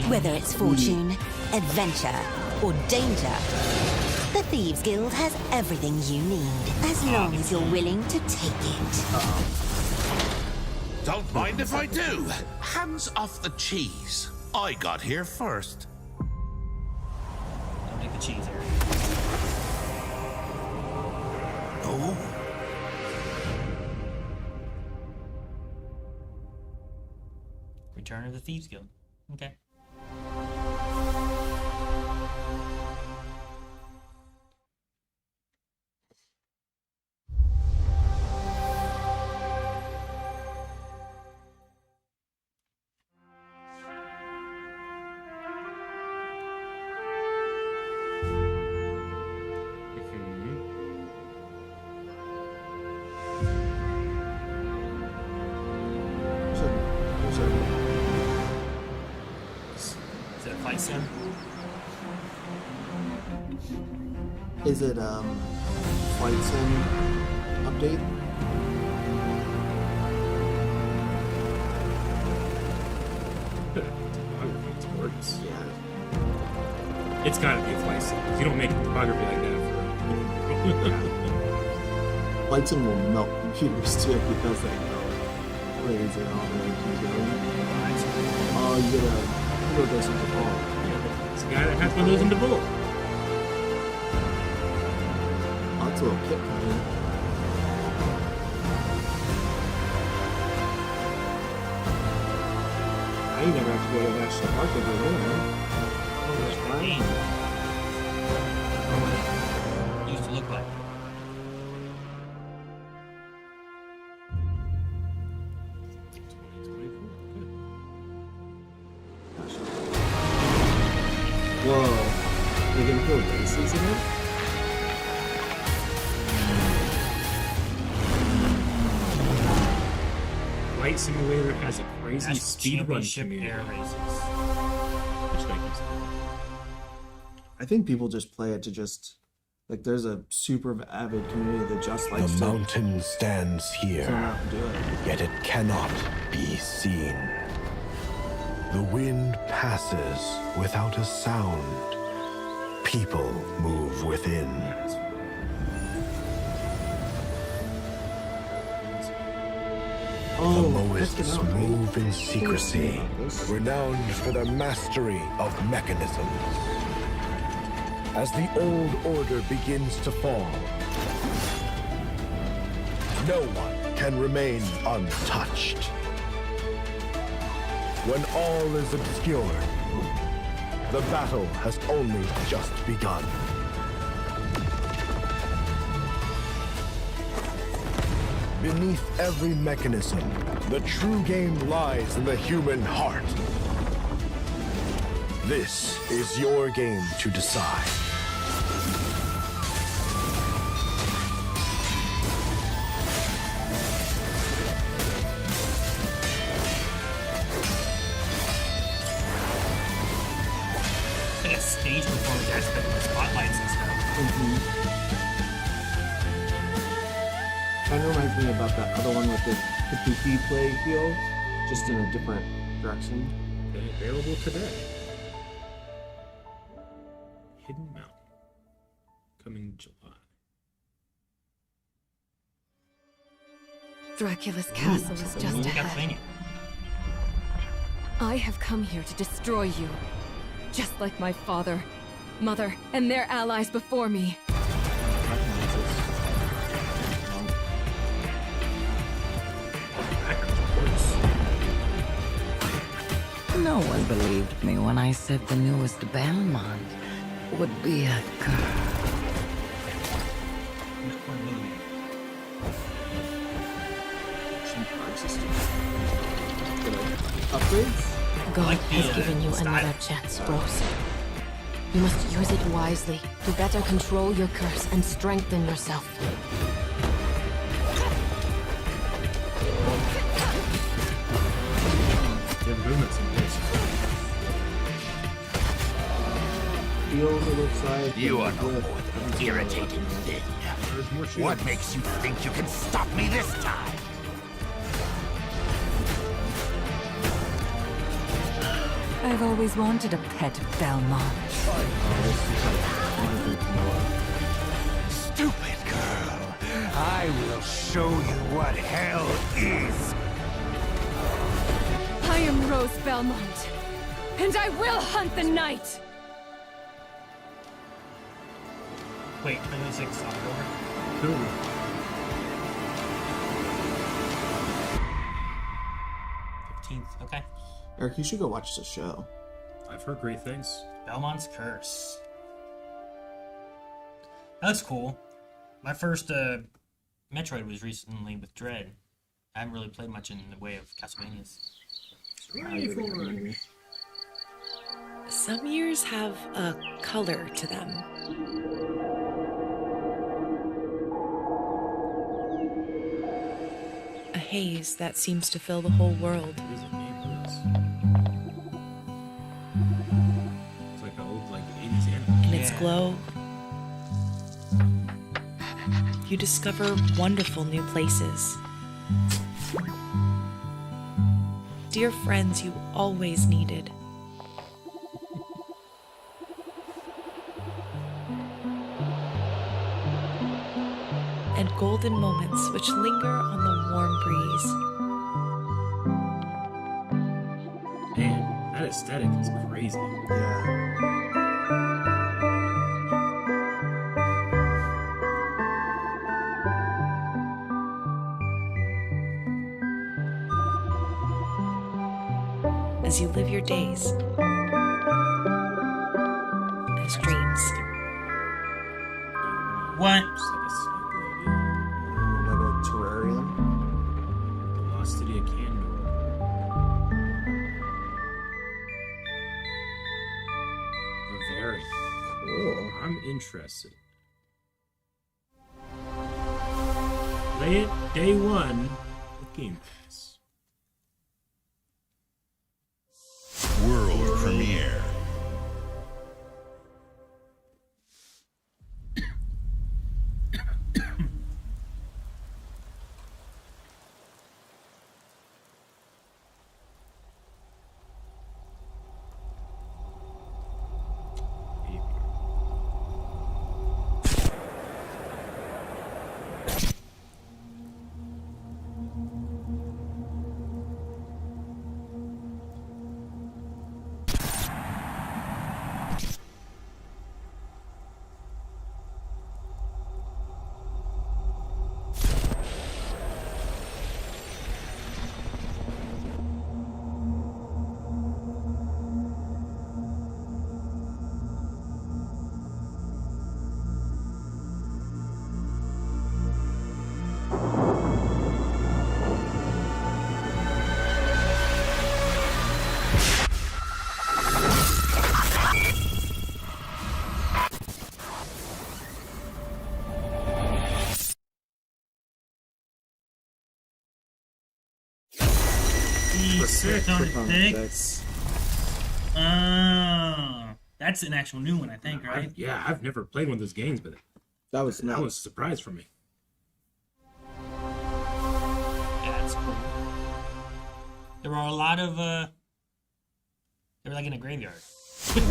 Whether it's fortune, adventure, or danger, the Thieves Guild has everything you need, as long as you're willing to take it. Don't mind if I do. Hands off the cheese. I got here first. Don't take the cheese, Eric. Oh. Return of the Thieves Guild. Okay. Is it a fight sim? Is it flight sim update? Works. Yeah. It's gotta be a flight sim. You don't make photography like that for Flight sim will melt computers too because they know where is it all the way to go. Oh, you gotta go something wrong. It's a guy that has one of those in the book. Oh, it's a little kit coming. I ain't never have to go to National Park to do that, man. Oh, that's fine. Used to look like. Whoa. They're gonna put races in it? Flight Simulator has a crazy That's speedrun championship community. air races. Which makes sense. I think people just play it to just like there's a super avid community that just likes The to mountain stands here, turn out and do it. yet it cannot be seen. The wind passes without a sound. People move within. The Moists move in secrecy, renowned for their mastery of mechanisms. As the old order begins to fall, no one can remain untouched. When all is obscured, the battle has only just begun. beneath every mechanism. The true game lies in the human heart. This is your game to decide. Like a stage performance aspect with spotlights and stuff. Kind of reminds me about that other one with the Kabuki play feel, just in a different direction. Okay, available today. Hidden Mountain. Coming July. Dracula's castle is just ahead. I have come here to destroy you, just like my father, mother, and their allies before me. No one believed me when I said the newest Belmont would be a girl. God has given you another chance, Rose. You must use it wisely to better control your curse and strengthen yourself. Feels, it looks like. You are no more than an irritating thing. What makes you think you can stop me this time? I've always wanted a pet Belmont. Stupid girl. I will show you what hell is. I am Rose Belmont, and I will hunt the night! Wait, 26 October? Cool. 15th, okay. Eric, you should go watch the show. I've heard great things. Belmont's Curse. That's cool. My first Metroid was recently with Dread. I haven't really played much in the way of Castlevanias. Some years have a color to them. A haze that seems to fill the whole world. It's like an old, 80s anime. In its glow, you discover wonderful new places. Dear friends you always needed. And golden moments which linger on the warm breeze. Man, that aesthetic is crazy. As you live your days as dreams. What? Another terrarium. Velocity of Candor. Very cool. I'm interested. Play it day one with Game Pass. World premiere. Persona 6. That's an actual new one, I think, right? I've never played one of those games, but that was a surprise for me. Yeah, that's cool. There were a lot of they were like in a graveyard.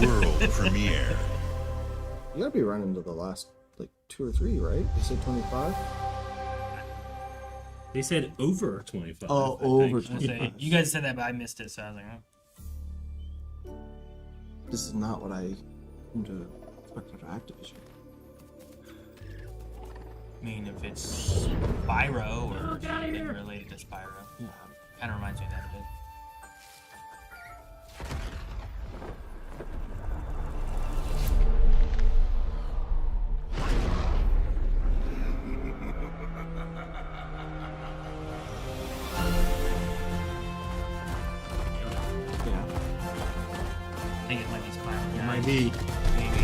World premiere. You gotta be running to the last like 2 or 3, right? They said 25. They said over 25. Oh, over 25. You guys said that, but I missed it, so I was like, oh. This is not what I seem to expect out of Activision. I mean, if it's Spyro or anything related to Spyro, kind of reminds me of that a bit. I think it might be Spyro. It might be. Maybe.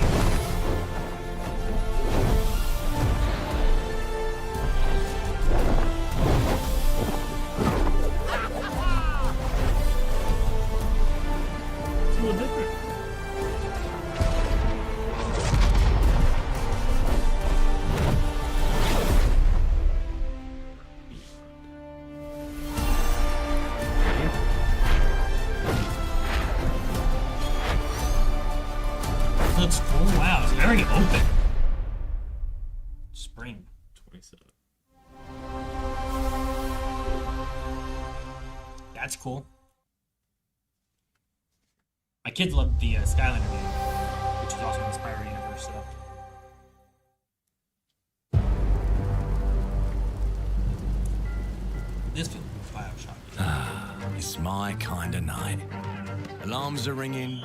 It's a little different. Looks cool. Wow, it's very open. Spring. 27. That's cool. My kids loved the Skylander game, which is also in the Spyro universe. So. This feels like Bioshock. It's my kind of night. Alarms are ringing.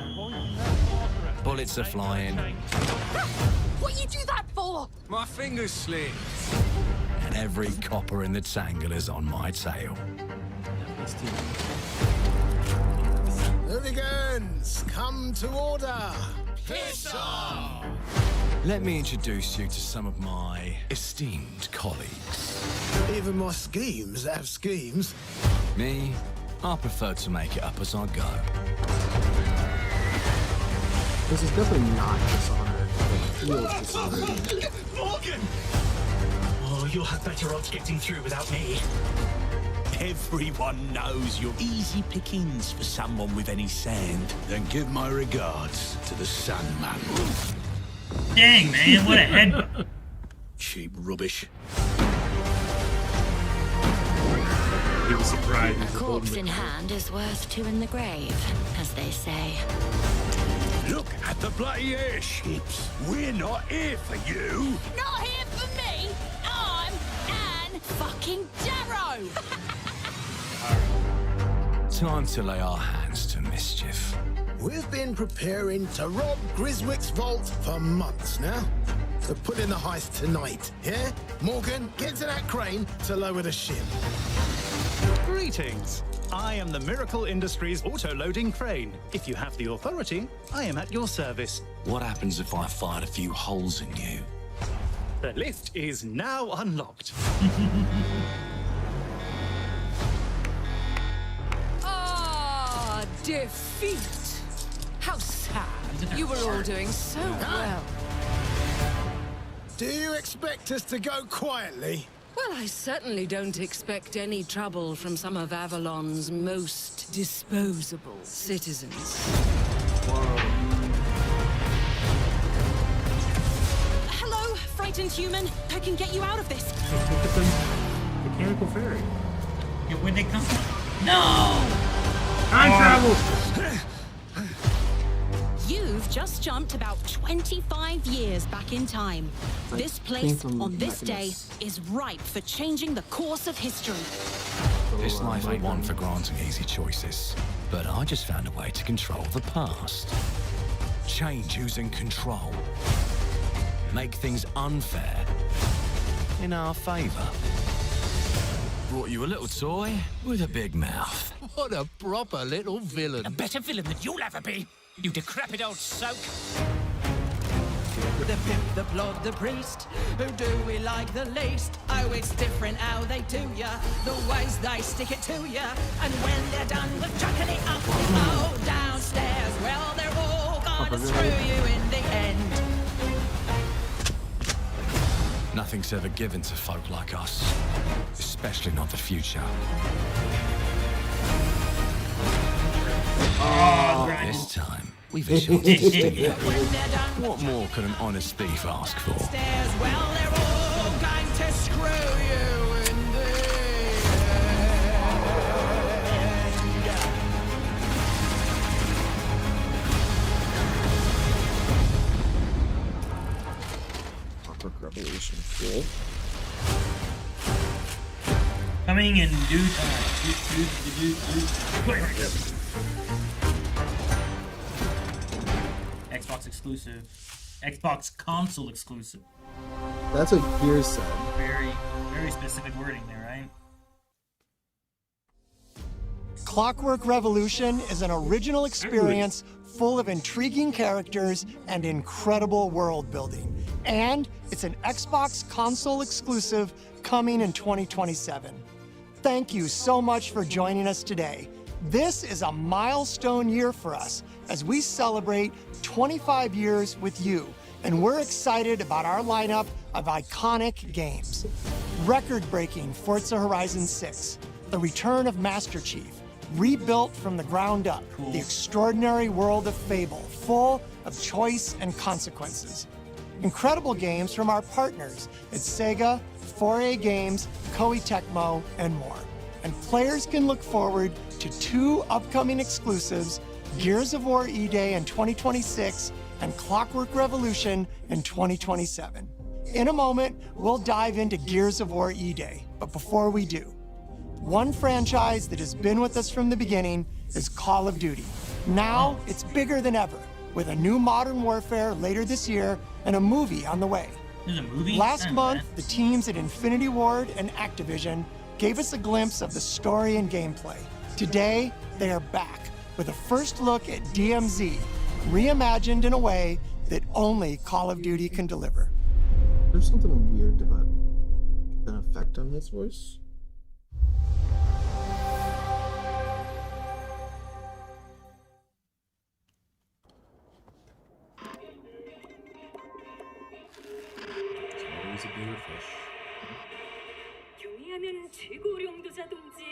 Bullets are flying. What you do that for? My fingers slipped. And every copper in the tangle is on my tail. Hooligans, come to order. Piss off! Let me introduce you to some of my esteemed colleagues. Even my schemes have schemes. Me, I prefer to make it up as I go. This is definitely not Dishonored. It feels Dishonored. Morgan! Oh, you'll have better odds getting through without me. Everyone knows you're easy pickings for someone with any sand. Then give my regards to the Sandman. Dang, man, what a head. Cheap rubbish. He was surprised. A corpse in hand is worth 2 in the grave, as they say. Look at the bloody airships. We're not here for you. Not here for me. I'm Anne fucking Darrow. Time to lay our hands to mischief. We've been preparing to rob Griswick's vault for months now. So put in the heist tonight, yeah? Morgan, get to that crane to lower the ship. Greetings. I am the Miracle Industries auto-loading crane. If you have the authority, I am at your service. What happens if I fired a few holes in you? The lift is now unlocked. Ah, defeat. How sad. You were all doing so well. Do you expect us to go quietly? Well, I certainly don't expect any trouble from some of Avalon's most disposable citizens. Hello, frightened human. I can get you out of this. Look at the mechanical fairy. Yeah, where'd they come from? No! Time travel! You've just jumped about 25 years back in time. This place, on this day, is ripe for changing the course of history. This life ain't one for granting easy choices, but I just found a way to control the past. Change who's in control. Make things unfair in our favor. Brought you a little toy with a big mouth. What a proper little villain. A better villain than you'll ever be, you decrepit old soak. The pimp, the plod, the priest. Who do we like the least? Oh, it's different how they do ya. The ways they stick it to ya. And when they're done with chucking it up, oh, downstairs, well, they're all gonna screw you in the end. Nothing's ever given to folk like us, especially not the future. This time, we've a chance to sting it. What more could an honest thief ask for? Stairs, well, they're all going to screw you in the Clockwork Revolution. Cool. Coming in due time. Xbox exclusive. Xbox console exclusive. That's what Gears said. Very, very specific wording there, right? Clockwork Revolution is an original experience full of intriguing characters and incredible world building. And it's an Xbox console exclusive coming in 2027. Thank you so much for joining us today. This is a milestone year for us as we celebrate 25 years with you, and we're excited about our lineup of iconic games. Record-breaking Forza Horizon 6, the return of Master Chief, rebuilt from the ground up, the extraordinary world of Fable, full of choice and consequences. Incredible games from our partners at Sega, 4A Games, Koei Tecmo, and more. And players can look forward to 2 upcoming exclusives, Gears of War E-Day in 2026 and Clockwork Revolution in 2027. In a moment, we'll dive into Gears of War E-Day, but before we do, one franchise that has been with us from the beginning is Call of Duty. Now, it's bigger than ever, with a new Modern Warfare later this year and a movie on the way. There's a movie? Last month, the teams at Infinity Ward and Activision gave us a glimpse of the story and gameplay. Today, they are back with a first look at DMZ, reimagined in a way that only Call of Duty can deliver. There's something weird about an effect on his voice. Always a bigger fish. 경의하면 최고령도자 동지.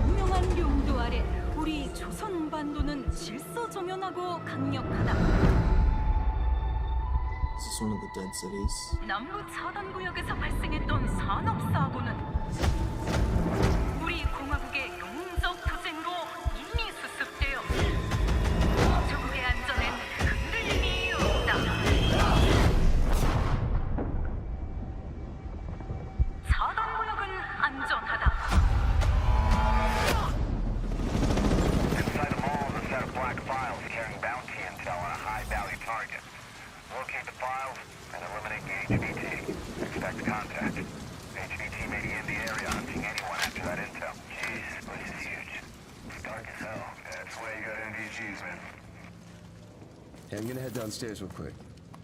유명한 용도 아래 우리 조선 반도는 질서정연하고 강력하다. Is this one of the dead cities? 남부 차단 구역에서 발생했던 산업 사고는 우리 공화국의 용적 투쟁으로 이미 수습되어 조국의 안전엔 흔들림이 없다. 차단 구역은 안전하다. Inside the mall is a set of black files carrying bounty intel on a high-value target. Locate the files and eliminate the HVT. Expect contact. HVT may be in the area hunting anyone after that intel. Jeez, this place is huge. It's dark as hell. That's why you got NVGs, man. Hey, I'm gonna head downstairs real quick.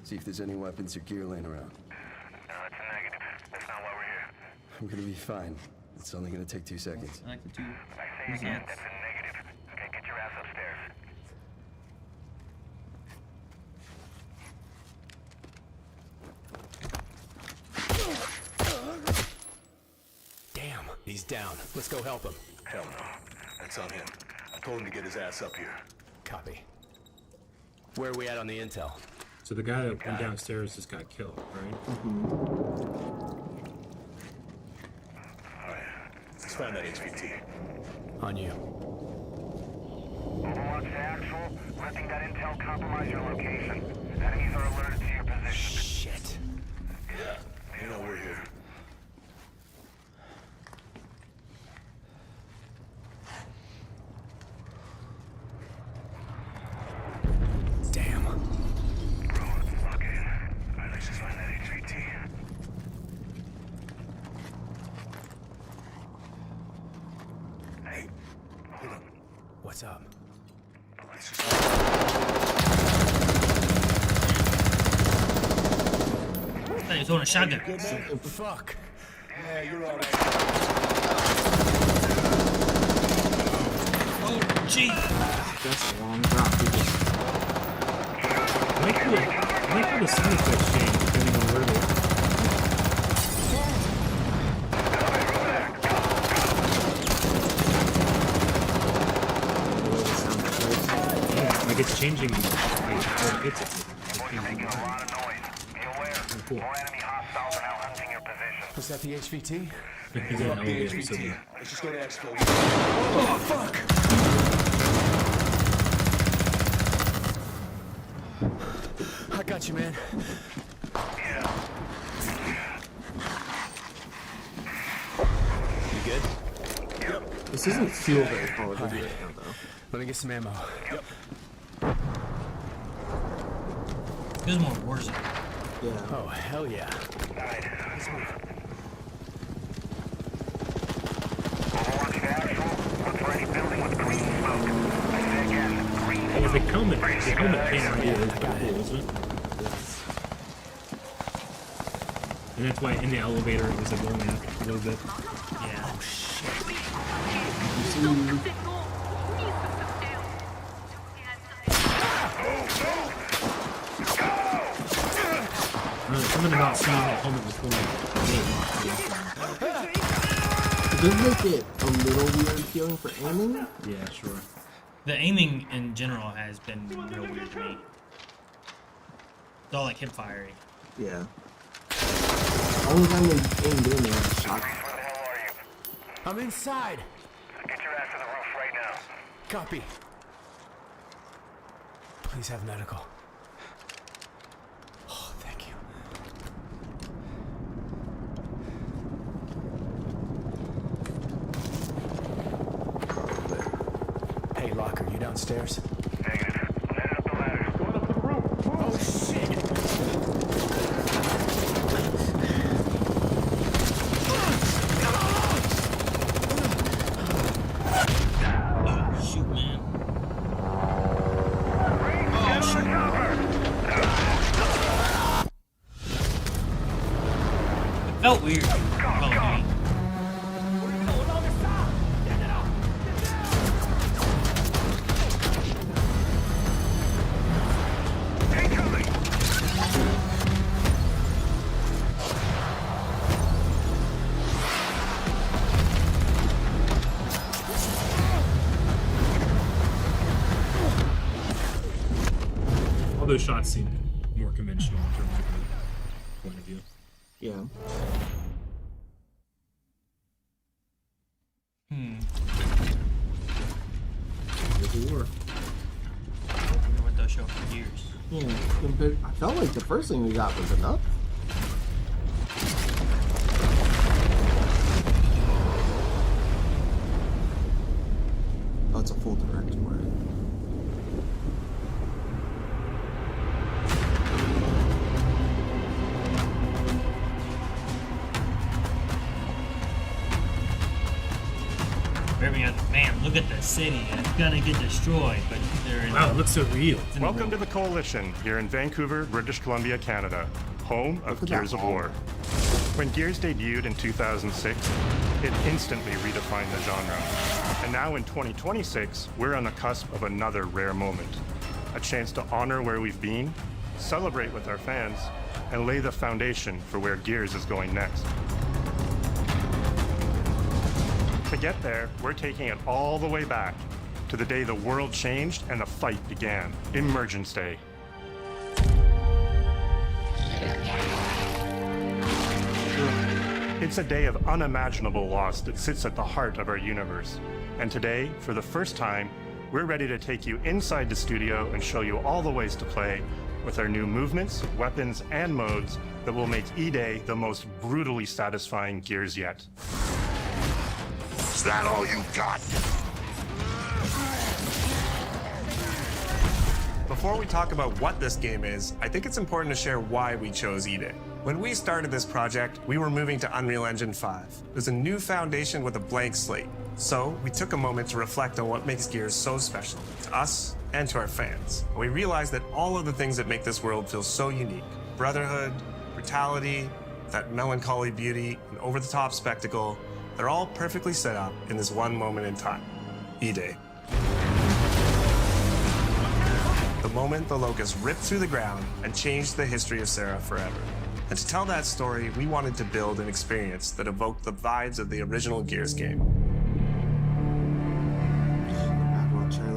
See if there's any weapons or gear laying around. No, that's a negative. That's not why we're here. I'm gonna be fine. It's only gonna take 2 seconds. I like the two. I say again, that's a negative. Okay, get your ass upstairs. Damn, he's down. Let's go help him. Hell no. That's on him. I told him to get his ass up here. Copy. Where are we at on the intel? So the guy that went downstairs just got killed, right? Alright, let's find that HVT. On you. Overwatch to actual. Letting that intel compromise your location. Enemies are alerted to your position. Shit. Yeah, you know we're here. Damn. Okay. Alright, let's just find that HVT. Hey, hold on. What's up? I thought he was holding a shotgun. Fuck. Yeah, you're all right. Oh, gee. That's a long drop. I like how the sound effects change depending on where they are. Yeah, like it's changing. Like, how it hits it. Cool. Was that the HVT? He's in an elevator, so the- Let's just go to exfil. Oh, fuck! I got you, man. You good? Yep. This doesn't feel very Call of Duty right now, though. Let me get some ammo. Yep. Feels more Warzone. Yeah. Oh, hell yeah. Oh, the helmet came right here. That's pretty cool, isn't it? And that's why in the elevator it was like going up a little bit. Yeah. Oh shit. Something about seeing that helmet before It does make it a little weird feeling for aiming. Yeah, sure. The aiming in general has been real weird to me. It's all like hip fiery. Yeah. Only time they aimed in there was shot. I'm inside. Get your ass to the roof right now. Copy. Please have medical. Oh, thank you. Hey, Locker, you downstairs? Negative. I'm headed up the ladder. Going up to the roof. Oh, shit! Shoot, man. Oh, shoot. It felt weird. Call of Duty. All those shots seem more conventional in terms of the point of view. Yeah. There's a war. I wonder what they'll show for years. Yeah. I felt like the first thing we got was enough. Oh, it's a full direct war. Man, look at the city. It's gonna get destroyed, but they're in. Wow, it looks so real. Welcome to the Coalition, here in Vancouver, British Columbia, Canada, home of Gears of War. When Gears debuted in 2006, it instantly redefined the genre. And now in 2026, we're on the cusp of another rare moment. A chance to honor where we've been, celebrate with our fans, and lay the foundation for where Gears is going next. To get there, we're taking it all the way back to the day the world changed and the fight began, Emergence Day. It's a day of unimaginable loss that sits at the heart of our universe. And today, for the first time, we're ready to take you inside the studio and show you all the ways to play with our new movements, weapons, and modes that will make E-Day the most brutally satisfying Gears yet. Is that all you got? Before we talk about what this game is, I think it's important to share why we chose E-Day. When we started this project, we were moving to Unreal Engine 5. It was a new foundation with a blank slate. So we took a moment to reflect on what makes Gears so special to us and to our fans. We realized that all of the things that make this world feel so unique, brotherhood, brutality, that melancholy beauty, and over-the-top spectacle, they're all perfectly set up in this one moment in time, E-Day. The moment the Locust ripped through the ground and changed the history of Sera forever. And to tell that story, we wanted to build an experience that evoked the vibes of the original Gears game.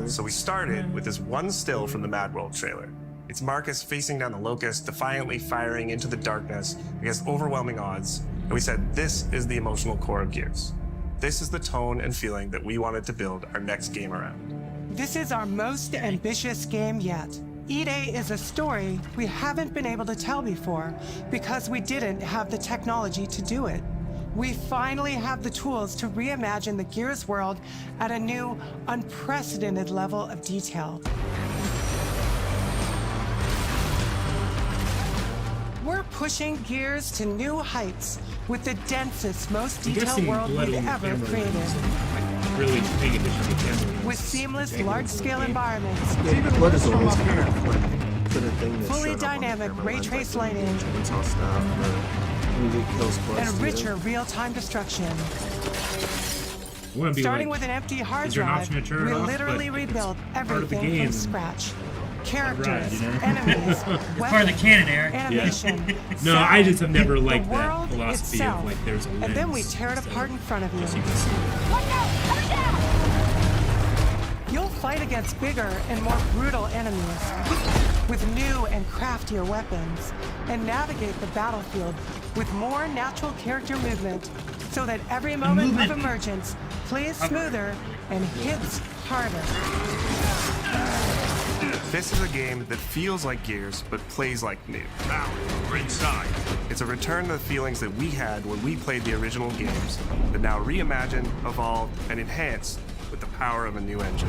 So we started with this one still from the Mad World trailer. It's Marcus facing down the Locust, defiantly firing into the darkness against overwhelming odds. And we said, this is the emotional core of Gears. This is the tone and feeling that we wanted to build our next game around. This is our most ambitious game yet. E-Day is a story we haven't been able to tell before because we didn't have the technology to do it. We finally have the tools to reimagine the Gears world at a new, unprecedented level of detail. We're pushing Gears to new heights with the densest, most detailed world we've ever created. Really paying attention to the camera. With seamless, large-scale environments, Blood is always kind of like the thing that fully showed up on dynamic camera, ray like trace the lighting, chainsaw stuff, when you get kills close and to richer real-time destruction. Be Starting like, with an empty hard is there an drive, option to turn we it off? literally But rebuilt part of the everything game. from scratch. Characters, Right, you know? enemies, It's part of the canon, Eric. animation. No, sound, I just have never the liked that world philosophy itself. of like there's a lens. And then we tear it apart in front of you. So you can see. You'll fight against bigger and more brutal enemies with new and craftier weapons and navigate the battlefield with more natural character movement so that every moment of emergence plays smoother and hits harder. This is a game that feels like Gears, but plays like new. Now, we're inside. It's a return to the feelings that we had when we played the original games, but now reimagined, evolved, and enhanced with the power of a new engine.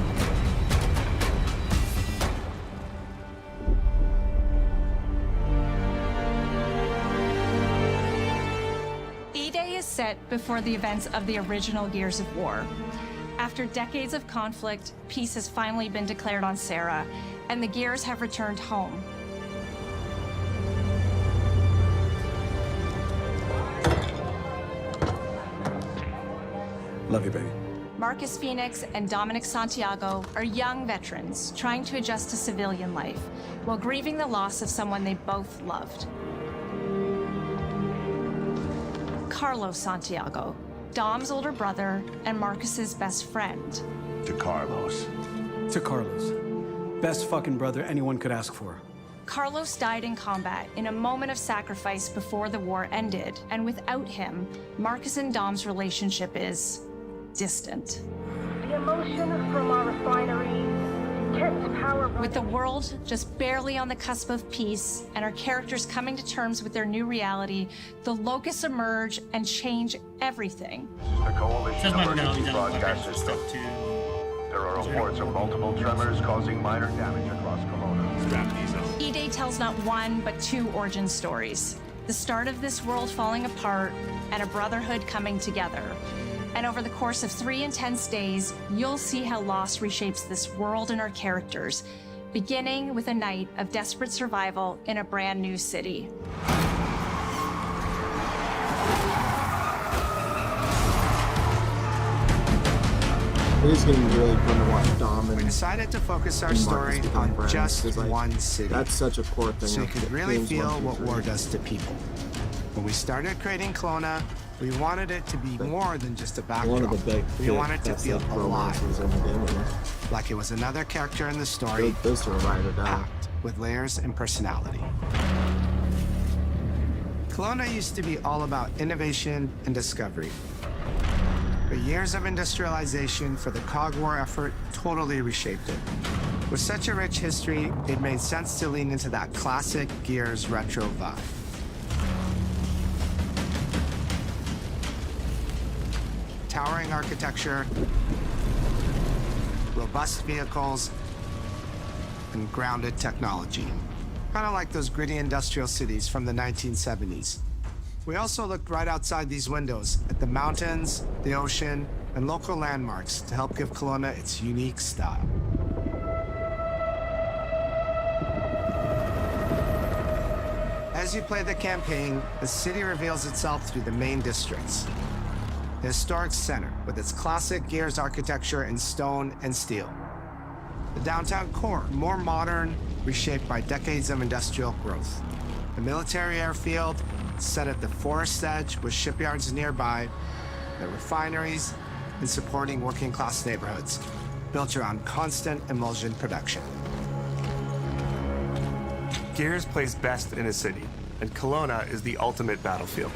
E-Day is set before the events of the original Gears of War. After decades of conflict, peace has finally been declared on Sera, and the Gears have returned home. Love you, baby. Marcus Phoenix and Dominic Santiago are young veterans trying to adjust to civilian life while grieving the loss of someone they both loved. Carlos Santiago, Dom's older brother and Marcus's best friend. To Carlos. To Carlos. Best fucking brother anyone could ask for. Carlos died in combat in a moment of sacrifice before the war ended, and without him, Marcus and Dom's relationship is distant. The emotion from our refinery kept power. With the world just barely on the cusp of peace and our characters coming to terms with their new reality, the Locusts emerge and change everything. The Coalition Emergency Broadcast System. There are reports of multiple tremors causing minor damage across Kelowna. Strap these up. E-Day tells not one, but two origin stories. The start of this world falling apart and a brotherhood coming together. And over the course of 3 intense days, you'll see how loss reshapes this world and our characters, beginning with a night of desperate survival in a brand new city. It is going to be really fun to watch Dom and we decided to focus our story on just one city. That's such a core thing. So you could really feel what war does to people. When we started creating Kelowna, we wanted it to be more than just a backdrop. We wanted to feel alive. Like it was another character in the story, packed with layers and personality. Kelowna used to be all about innovation and discovery. But years of industrialization for the Cog War effort totally reshaped it. With such a rich history, it made sense to lean into that classic Gears retro vibe. Towering architecture, robust vehicles, and grounded technology. kind of like those gritty industrial cities from the 1970s. We also looked right outside these windows at the mountains, the ocean, and local landmarks to help give Kelowna its unique style. As you play the campaign, the city reveals itself through the main districts. The historic center, with its classic Gears architecture in stone and steel. The downtown core, more modern, reshaped by decades of industrial growth. The military airfield, set at the forest edge with shipyards nearby, the refineries, and supporting working-class neighborhoods, built around constant emulsion production. Gears plays best in a city, and Kelowna is the ultimate battlefield.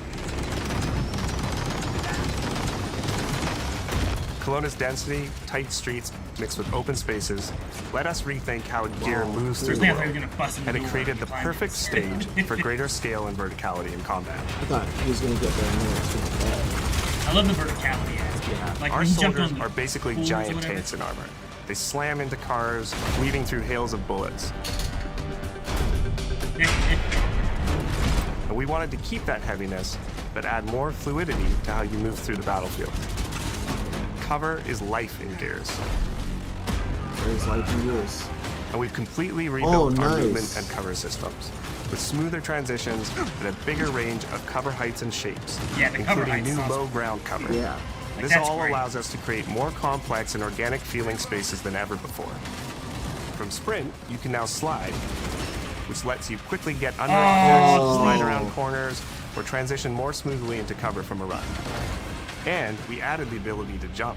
Kelowna's density, tight streets, mixed with open spaces, let us rethink how Gear moves through the world, and it created the perfect stage for greater scale and verticality in combat. I thought he was going to get there. I love the verticality aspect. Like Our when he jumped soldiers on are basically pools or giant whatever. tanks in armor. They slam into cars, weaving through hails of bullets. And we wanted to keep that heaviness, but add more fluidity to how you move through the battlefield. Cover is life in Gears. There's life in Gears. And we've completely rebuilt our nice. movement and cover systems, with smoother transitions and a bigger range of cover heights and shapes, Yeah, the cover including height's new awesome. low ground cover. Yeah. Like, This that's all great. allows us to create more complex and organic feeling spaces than ever before. From Sprint, you can now slide, which lets you quickly get under objects, slide around corners, or transition more smoothly into cover from a run. And we added the ability to jump,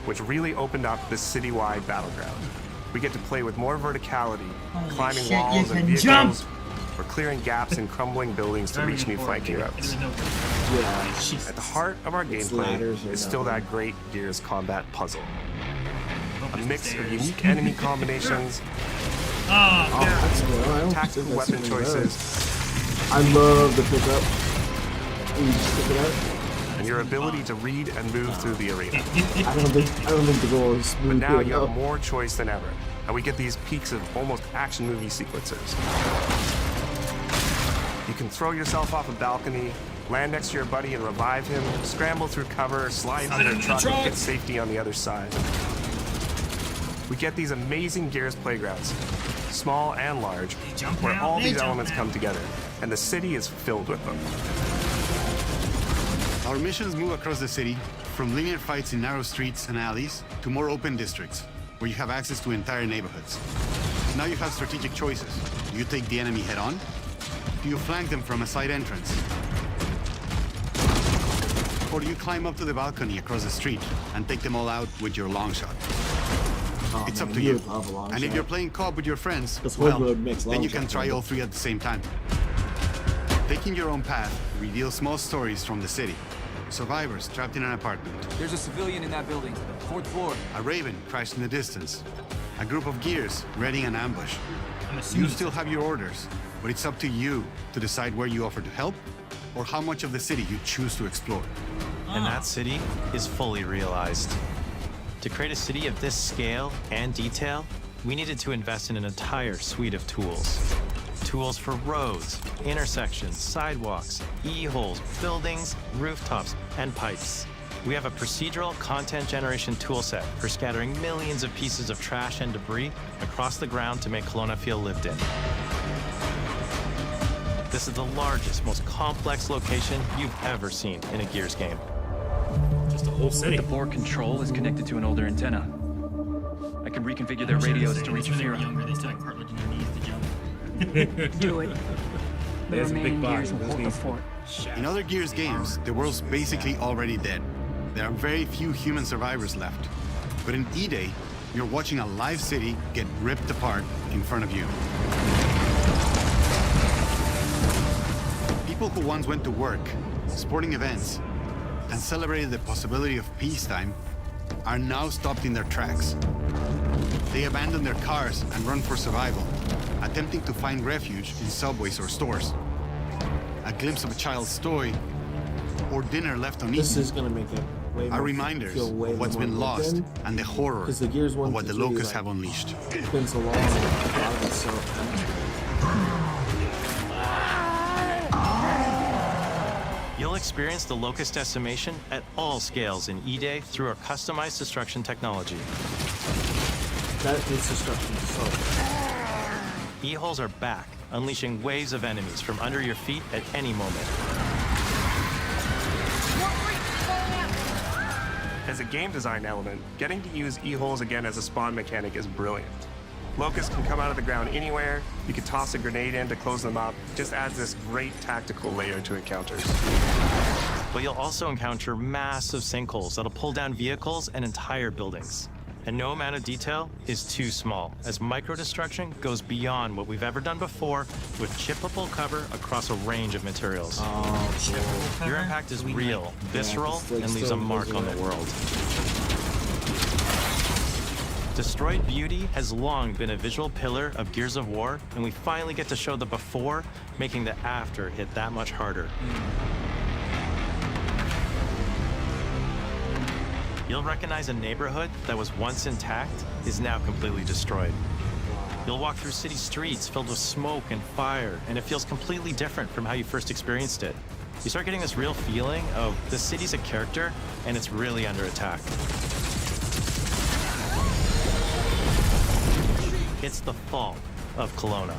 which really opened up this citywide battleground. We get to play with more verticality, climbing shit, you walls and can vehicles, jump! or clearing gaps in crumbling buildings to reach new flanking routes. Yeah. At the heart of our It's gameplay ladders or is still nothing. that great Gears combat puzzle. A mix of unique enemy combinations, Oh, that's cool. I don't tactical think that's weapon even choices, I love the pickup. You just pick it up. and your ability to read and move through the arena. I don't think the goal is smooth. But now you enough. have more choice than ever, and we get these peaks of almost action movie sequences. You can throw yourself off a balcony, land next to your buddy and revive him, scramble through cover, slide under a truck, and get safety on the other side. We get these amazing Gears playgrounds, small and large, where all these elements come together, and the city is filled with them. Our missions move across the city, from linear fights in narrow streets and alleys to more open districts, where you have access to entire neighborhoods. Now you have strategic choices. Do you take the enemy head-on? Do you flank them from a side entrance? Or do you climb up to the balcony across the street and take them all out with your long shot? Oh, It's man, up to you. would love a long And if shot. you're playing co-op with your friends, This well, Woodroad makes then long you can shots try fun. all three at the same time. Taking your own path reveals small stories from the city. Survivors trapped in an apartment. There's a civilian in that building, 4th floor. A raven crashed in the distance. A group of Gears readying an ambush. I'm You assuming still have your orders, but it's up to you to decide where you offer to help or how much of the city you choose to explore. And that city is fully realized. To create a city of this scale and detail, we needed to invest in an entire suite of tools. Tools for roads, intersections, sidewalks, e-holes, buildings, rooftops, and pipes. We have a procedural content generation toolset for scattering millions of pieces of trash and debris across the ground to make Kelowna feel lived in. This is the largest, most complex location you've ever seen in a Gears game. Just a whole city. The board control is connected to an older antenna. I can reconfigure their radios to reach when they were Fira. younger, they still had cartilage in their knees to jump. Do it. There's a big box. In other Gears games, the world's basically already dead. There are very few human survivors left. But in E-Day, you're watching a live city get ripped apart in front of you. People who once went to work, sporting events, and celebrated the possibility of peacetime are now stopped in their tracks. They abandon their cars and run for survival, attempting to find refuge in subways or stores. A glimpse of a child's toy or dinner left uneaten. This is gonna make it way more Are reminders feel way of what's more been lost open. and the horror Because the Gears 1 of what to the 3, locusts like, have unleashed. It's been so long. A lot of it's so. You'll experience the Locust decimation at all scales in E-Day through our customized destruction technology. That is destruction to solve. E-holes are back, unleashing waves of enemies from under your feet at any moment. As a game design element, getting to use E-holes again as a spawn mechanic is brilliant. Locusts can come out of the ground anywhere, you can toss a grenade in to close them up, it just adds this great tactical layer to encounters. But you'll also encounter massive sinkholes that'll pull down vehicles and entire buildings. And no amount of detail is too small, as micro-destruction goes beyond what we've ever done before with chippable cover across a range of materials. Your impact is real, visceral, and leaves a mark on the world. Destroyed Beauty has long been a visual pillar of Gears of War, and we finally get to show the before, making the after hit that much harder. You'll recognize a neighborhood that was once intact is now completely destroyed. You'll walk through city streets filled with smoke and fire, and it feels completely different from how you first experienced it. You start getting this real feeling of the city's a character, and it's really under attack. It's the fall of Kelowna.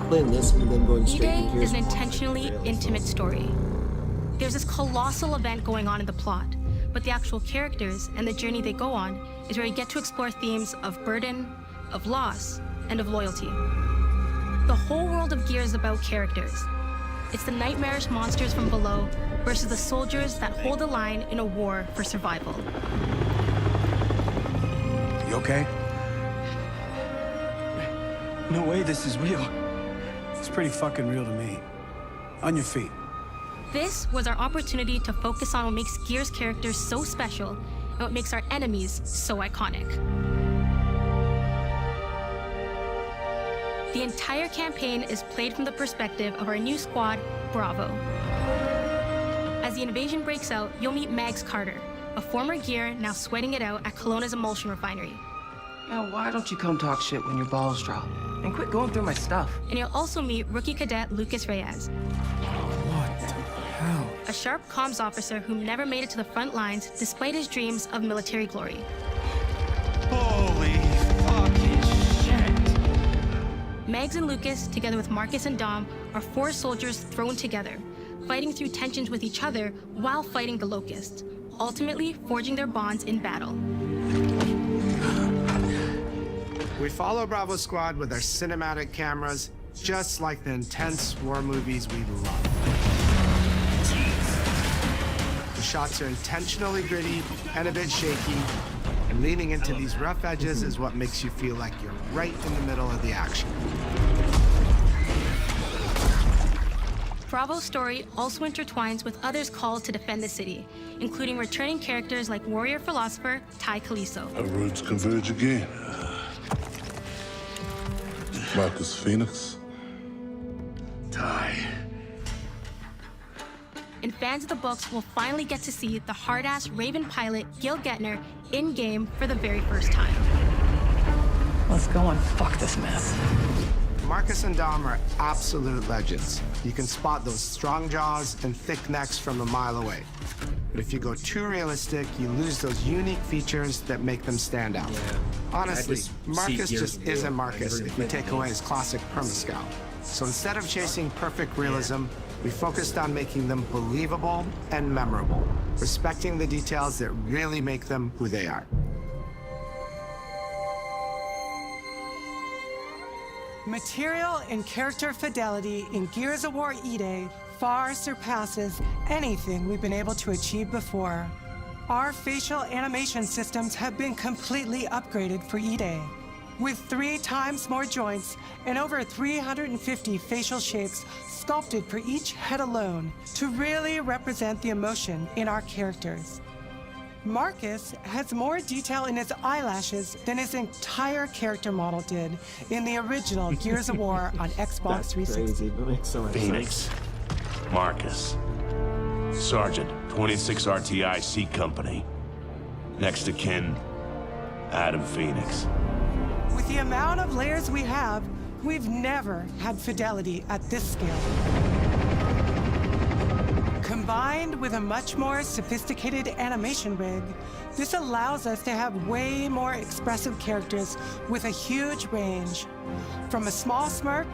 Playing this and then going straight to E-Day Gears is an of War. intentionally intimate story. There's this colossal event going on in the plot, but the actual characters and the journey they go on is where you get to explore themes of burden, of loss, and of loyalty. The whole world of Gears is about characters. It's the nightmarish monsters from below versus the soldiers that hold the line in a war for survival. You okay? No way this is real. It's pretty fucking real to me. On your feet. This was our opportunity to focus on what makes Gears characters so special and what makes our enemies so iconic. The entire campaign is played from the perspective of our new squad, Bravo. As the invasion breaks out, you'll meet Mags Carter, a former Gear now sweating it out at Kelowna's emulsion refinery. Now, why don't you come talk shit when your balls drop? And quit going through my stuff. And you'll also meet rookie cadet Lucas Reyes. What the hell? A sharp comms officer who never made it to the front lines despite his dreams of military glory. Holy fucking shit. Mags and Lucas, together with Marcus and Dom, are 4 soldiers thrown together, fighting through tensions with each other while fighting the Locust, ultimately forging their bonds in battle. We follow Bravo Squad with our cinematic cameras, just like the intense war movies we love. The shots are intentionally gritty and a bit shaky, and leaning into these rough edges is what makes you feel like you're right in the middle of the action. Bravo's story also intertwines with others called to defend the city, including returning characters like warrior philosopher Ty Calisto. Our roads converge again. Marcus Phoenix. Ty. And fans of the books will finally get to see the hard-ass Raven pilot Gil Gettner in-game for the very first time. Let's go and fuck this mess. Marcus and Dom are absolute legends. You can spot those strong jaws and thick necks from a mile away. But if you go too realistic, you lose those unique features that make them stand out. Honestly, Marcus just isn't Marcus if you take away his classic permascout. So instead of chasing perfect realism, we focused on making them believable and memorable, respecting the details that really make them who they are. Material and character fidelity in Gears of War E-Day far surpasses anything we've been able to achieve before. Our facial animation systems have been completely upgraded for E-Day, with 3 times more joints and over 350 facial shapes sculpted for each head alone to really represent the emotion in our characters. Marcus has more detail in his eyelashes than his entire character model did in the original Gears of War on Xbox 360. That makes so much Phoenix, sense. Marcus, Sergeant, 26 RTI C Company. Next to kin, Adam Phoenix. With the amount of layers we have, we've never had fidelity at this scale. Combined with a much more sophisticated animation rig, this allows us to have way more expressive characters with a huge range. From a small smirk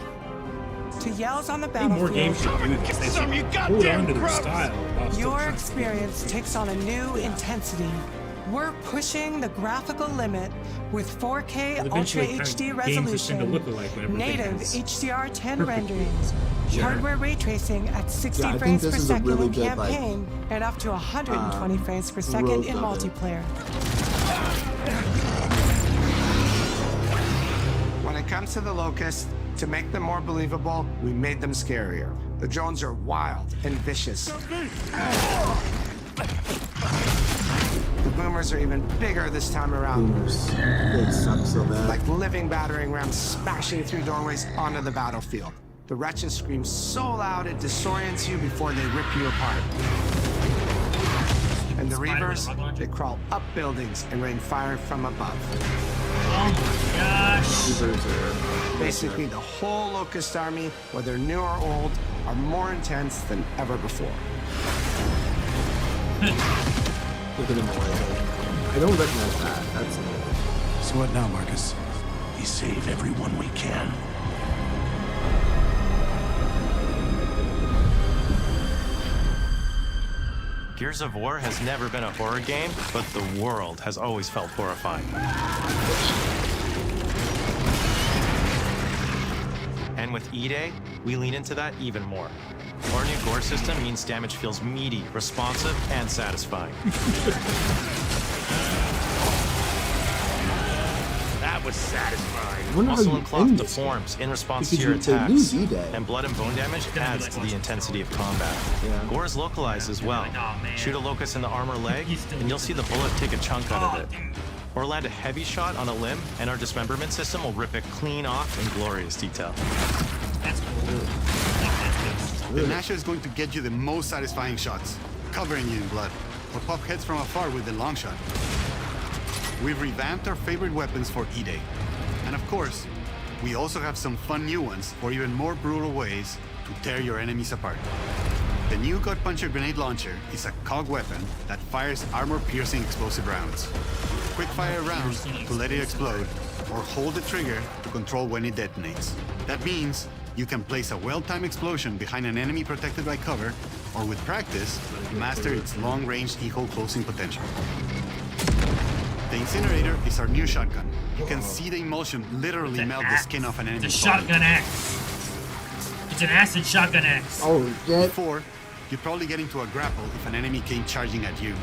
to yells on the battlefield. More games should do this. They should hold on to their style. Your experience takes on a new intensity. We're pushing the graphical limit with 4K Ultra HD resolution, native HDR10 renderings, hardware ray tracing at 60 frames per second in campaign, and up to 120 frames per second in multiplayer. When it comes to the Locust, to make them more believable, we made them scarier. The drones are wild and vicious. The boomers are even bigger this time around. They suck so bad. Like living battering rams smashing through doorways onto the battlefield. The wretches scream so loud it disorients you before they rip you apart. And the Reavers, they crawl up buildings and rain fire from above. Oh my gosh! Basically, the whole Locust army, whether new or old, are more intense than ever before. Look at him away. I don't recognize that. That's So what now, Marcus? We save everyone we can. Gears of War has never been a horror game, but the world has always felt horrifying. And with E-Day, we lean into that even more. Our new gore system means damage feels meaty, responsive, and satisfying. That was satisfying. Muscle and cloth deforms in response to your attacks, and blood and bone damage adds to the intensity of combat. Gore is localized as well. Shoot a locust in the armor leg, and you'll see the bullet take a chunk out of it. Or land a heavy shot on a limb, and our dismemberment system will rip it clean off in glorious detail. The Gnasher is going to get you the most satisfying shots, covering you in blood, or pop heads from afar with the long shot. We've revamped our favorite weapons for E-Day. And of course, we also have some fun new ones for even more brutal ways to tear your enemies apart. The new Gut Puncher grenade launcher is a COG weapon that fires armor-piercing explosive rounds. Quick-fire rounds to let it explode, or hold the trigger to control when it detonates. That means you can place a well-timed explosion behind an enemy protected by cover, or with practice, master its long-range eco closing potential. The Incinerator is our new shotgun. You can see the emulsion literally melt the skin off an enemy. It's a shotgun axe. It's an acid shotgun axe. Oh, yeah. Before, you'd probably get into a grapple if an enemy came charging at you.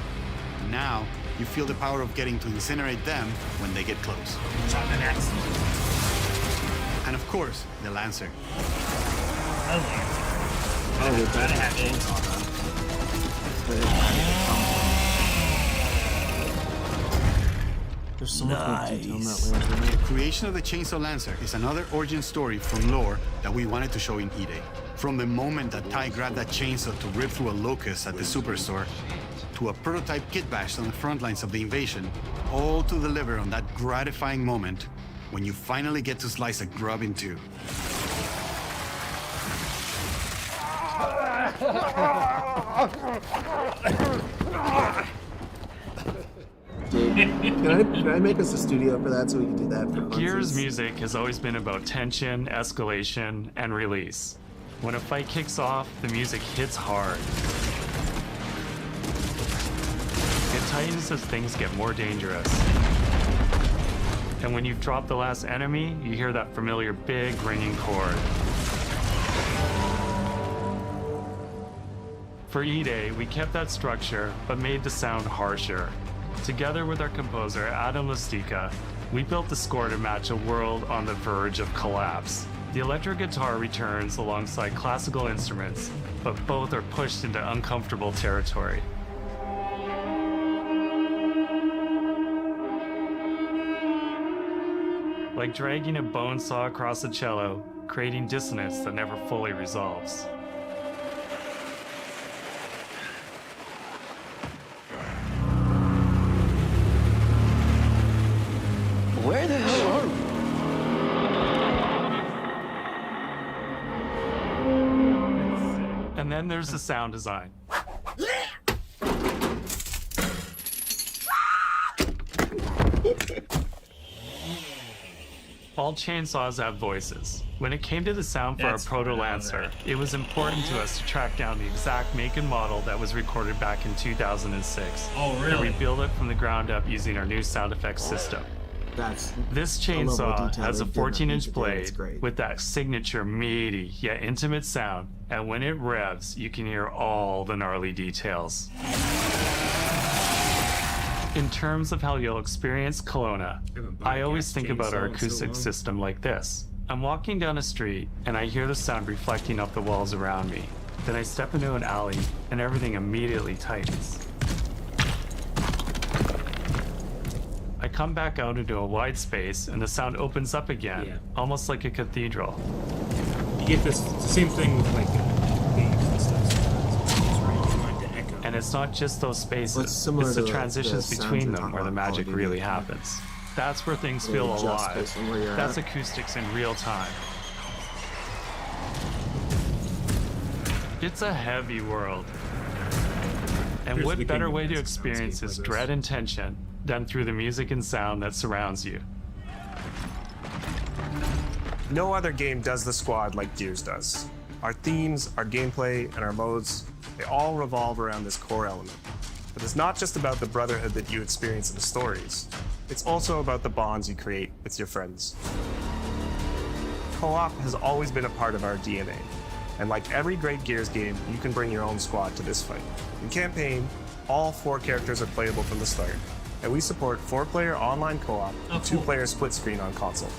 Now, you feel the power of getting to incinerate them when they get close. Shotgun axe. And of course, the Lancer. Oh, gotta have chainsaw. There's so much more detail in that Lancer. The creation of the Chainsaw Lancer is another origin story from lore that we wanted to show in E-Day. From the moment that Ty grabbed that chainsaw to rip through a locust at the superstore, to a prototype kit bash on the front lines of the invasion, all to deliver on that gratifying moment when you finally get to slice a grub in two. Can I make us a studio for that so we can do that for Gears music has always been about tension, escalation, and release. When a fight kicks off, the music hits hard. It tightens as things get more dangerous. And when you've dropped the last enemy, you hear that familiar big ringing chord. For E-Day, we kept that structure, but made the sound harsher. Together with our composer, Adam Lastica, we built the score to match a world on the verge of collapse. The electric guitar returns alongside classical instruments, but both are pushed into uncomfortable territory. Like dragging a bone saw across a cello, creating dissonance that never fully resolves. then there's the sound design. All chainsaws have voices. When it came to the sound for our Proto Lancer, it was important to us to track down the exact make and model that was recorded back in 2006. Oh, really? And rebuild it from the ground up using our new sound effects system. This chainsaw has a 14-inch blade with that signature meaty yet intimate sound, and when it revs, you can hear all the gnarly details. In terms of how you'll experience Kelowna, I always think about our acoustic system like this. I'm walking down a street and I hear the sound reflecting off the walls around me. Then I step into an alley and everything immediately tightens. I come back out into a wide space and the sound opens up again, almost like a cathedral. You get this the same thing with like waves and stuff. And it's not just those spaces, it's the transitions between them where the magic really happens. That's where things feel alive. That's acoustics in real time. It's a heavy world. And what better way to experience this dread and tension than through the music and sound that surrounds you? No other game does the Squad like Gears does. Our themes, our gameplay, and our modes, they all revolve around this core element. But it's not just about the brotherhood that you experience in the stories. It's also about the bonds you create with your friends. Co-op has always been a part of our DNA. And like every great Gears game, you can bring your own squad to this fight. In campaign, all 4 characters are playable from the start. And we support 4-player online co-op and 2-player split screen on console.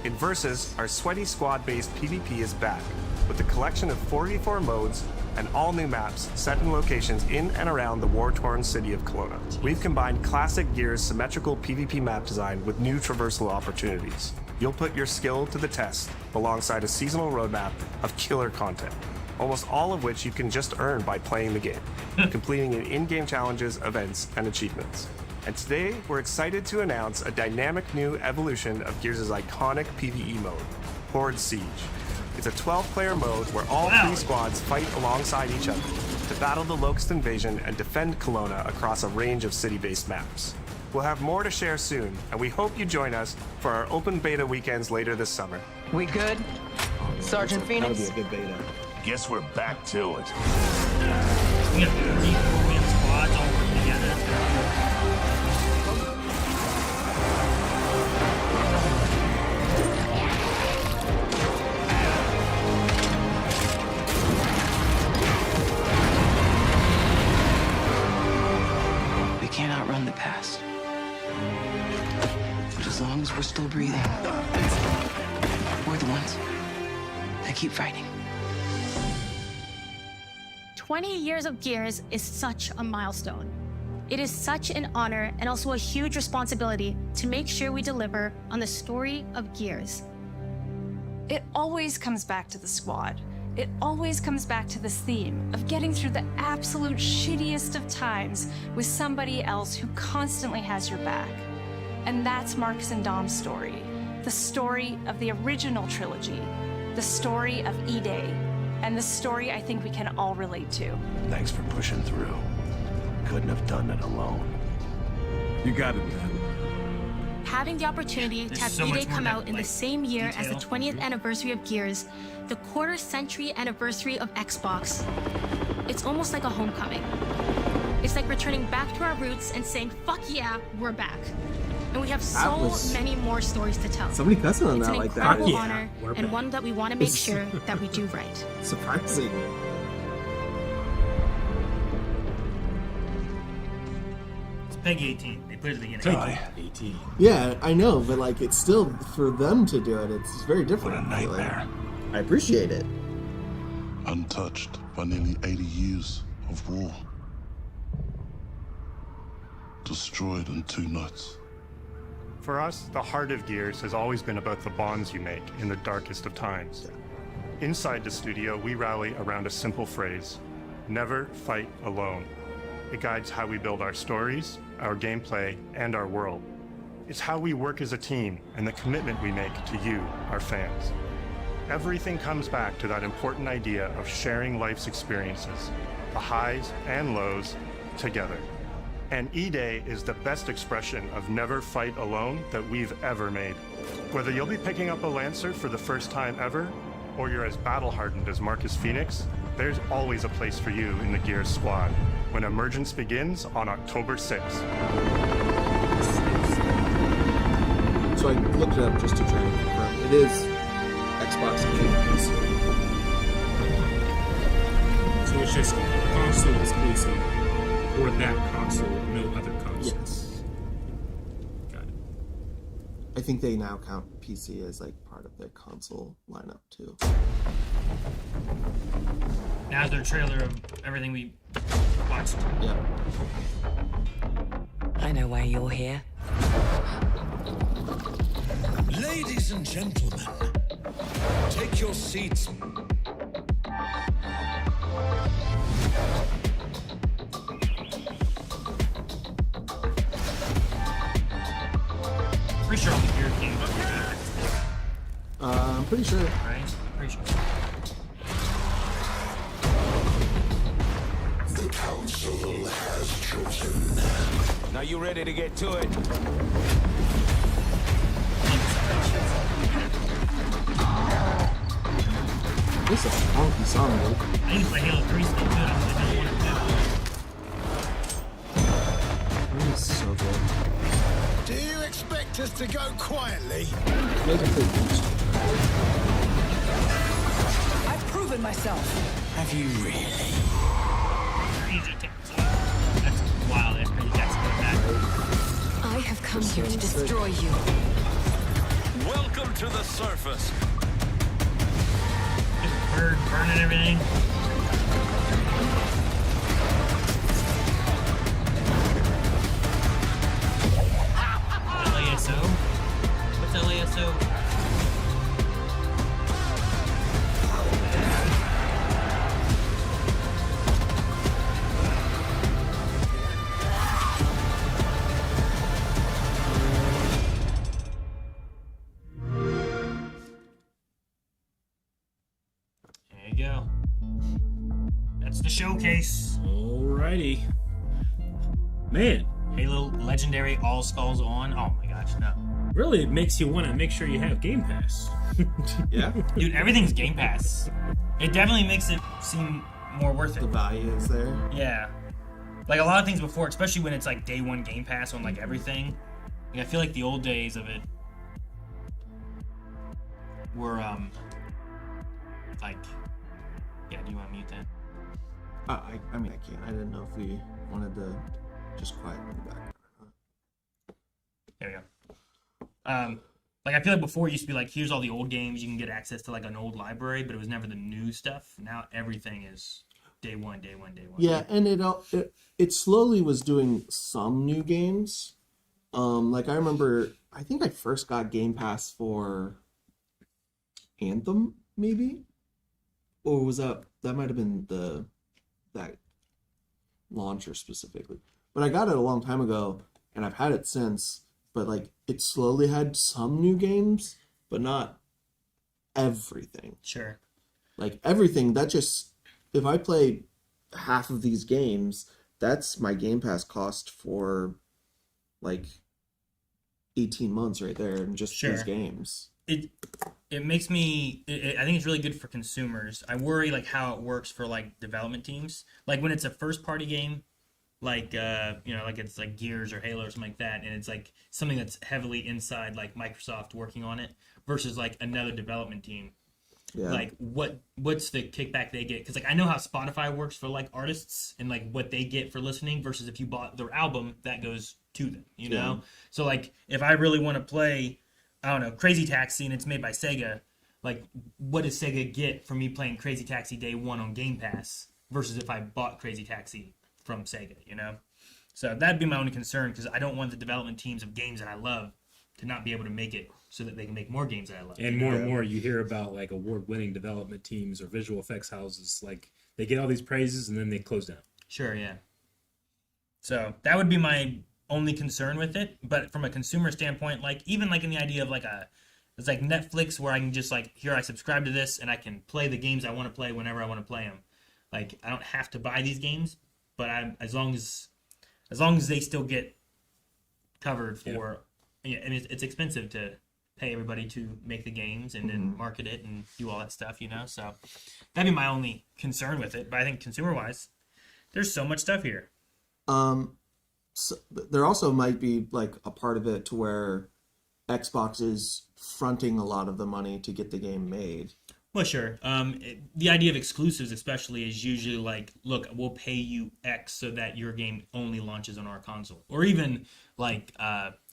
In Versus, our sweaty squad-based PvP is back, with a collection of 4v4 modes and all new maps set in locations in and around the war-torn city of Kelowna. We've combined classic Gears symmetrical PvP map design with new traversal opportunities. You'll put your skill to the test alongside a seasonal roadmap of killer content, almost all of which you can just earn by playing the game, completing in-game challenges, events, and achievements. And today, we're excited to announce a dynamic new evolution of Gears' iconic PvE mode, Horde Siege. It's a 12-player mode where all 3 squads fight alongside each other to battle the Locust Invasion and defend Kelowna across a range of city-based maps. We'll have more to share soon, and we hope you join us for our open beta weekends later this summer. We good? Sergeant Phoenix? That'll be a good beta. Guess we're back to it. We have 3-4-man squads all working together. That's gonna be cool. Can't outrun the past. But as long as we're still breathing, we're the ones that keep fighting. 20 years of Gears is such a milestone. It is such an honor and also a huge responsibility to make sure we deliver on the story of Gears. It always comes back to the Squad. It always comes back to this theme of getting through the absolute shittiest of times with somebody else who constantly has your back. And that's Marcus and Dom's story. The story of the original trilogy. The story of E-Day. And the story I think we can all relate to. Thanks for pushing through. Couldn't have done it alone. You got it, man. Having the opportunity to have E-Day come out in the same year as the 20th anniversary of Gears, the quarter-century anniversary of Xbox, it's almost like a homecoming. It's like returning back to our roots and saying, fuck yeah, we're back. And we have so many more stories to tell. Somebody cussing on that like that. It's an incredible honor, and one that we want to make sure that we do right. Surprising. It's Peggy 18. They put it at the beginning. Peggy 18. Yeah, I know, but like it's still for them to do it. It's very different. What a nightmare. I appreciate it. Untouched by nearly 80 years of war. Destroyed in 2 nights. For us, the heart of Gears has always been about the bonds you make in the darkest of times. Inside the studio, we rally around a simple phrase: never fight alone. It guides how we build our stories, our gameplay, and our world. It's how we work as a team and the commitment we make to you, our fans. Everything comes back to that important idea of sharing life's experiences, the highs and lows, together. And E-Day is the best expression of never fight alone that we've ever made. Whether you'll be picking up a Lancer for the first time ever, or you're as battle-hardened as Marcus Phoenix, there's always a place for you in the Gears squad when Emergence begins on October 6th. So I looked it up just to try and confirm. It is Xbox and PC. So it's just console exclusive for that console, no other console. Yes. Got it. I think they now count PC as like part of their console lineup too. Now's their trailer of everything we watched. Yeah. I know why you're here. Ladies and gentlemen, take your seats. Pretty sure all the Gear games are I'm pretty sure. right? Pretty sure. The council has chosen. Now you ready to get to it? This is a funky song, dude. I used to play Halo 3 still good. I really want to do. This is so good. Do you expect us to go quietly? Make a quick beach. I've proven myself. Have you really? Crazy Taxi. That's wild. That Crazy Taxi goes back. I have come here to destroy you. Welcome to the surface. Just bird burning everything. LASO? What's LASO? There you go. That's the showcase. Alrighty. Man. Halo Legendary All Skulls on. Oh my gosh, no. Really, it makes you want to make sure you have Game Pass. Yeah. Dude, everything's Game Pass. It definitely makes it seem more worth it. The value is there. Yeah. Like a lot of things before, especially when it's like day one Game Pass on like everything. Like I feel like the old days of it were like, yeah, do you want to mute that? I mean, I can't. I didn't know if we wanted to just quiet in the background. There we go. Like I feel like before it used to be like, here's all the old games, you can get access to like an old library, but it was never the new stuff. Now everything is day one. Yeah, and it slowly was doing some new games. Like I remember, I think I first got Game Pass for Anthem, maybe, or was that might have been that launcher specifically. But I got it a long time ago, and I've had it since. But like, it slowly had some new games, but not everything. Sure. Like everything, that just, if I play half of these games, that's my Game Pass cost for like 18 months right there, and just these games. It makes me, I think it's really good for consumers. I worry like how it works for like development teams. Like when it's a first party game, like like it's like Gears or Halo or something like that, and it's like something that's heavily inside like Microsoft working on it versus like another development team. Yeah. Like what's the kickback they get? Because like I know how Spotify works for like artists and like what they get for listening versus if you bought their album, that goes to them, you know? So like if I really want to play, I don't know, Crazy Taxi and it's made by Sega, like what does Sega get from me playing Crazy Taxi day one on Game Pass versus if I bought Crazy Taxi from Sega, you know? So that'd be my only concern, because I don't want the development teams of games that I love to not be able to make it so that they can make more games that I love. And more and more you hear about like award-winning development teams or visual effects houses, like they get all these praises and then they close down. Sure, yeah. So that would be my only concern with it. But from a consumer standpoint, like even like in the idea of like a It's like Netflix, where I can just like, here I subscribe to this and I can play the games I want to play whenever I want to play them. Like, I don't have to buy these games, but as long as they still get covered for, yeah, I mean, it's expensive to pay everybody to make the games and then market it and do all that stuff, you know. So that'd be my only concern with it. But I think consumer-wise, there's so much stuff here. So there also might be like a part of it to where Xbox is fronting a lot of the money to get the game made. Well, sure. The idea of exclusives, especially, is usually like, look, we'll pay you X so that your game only launches on our console, or even like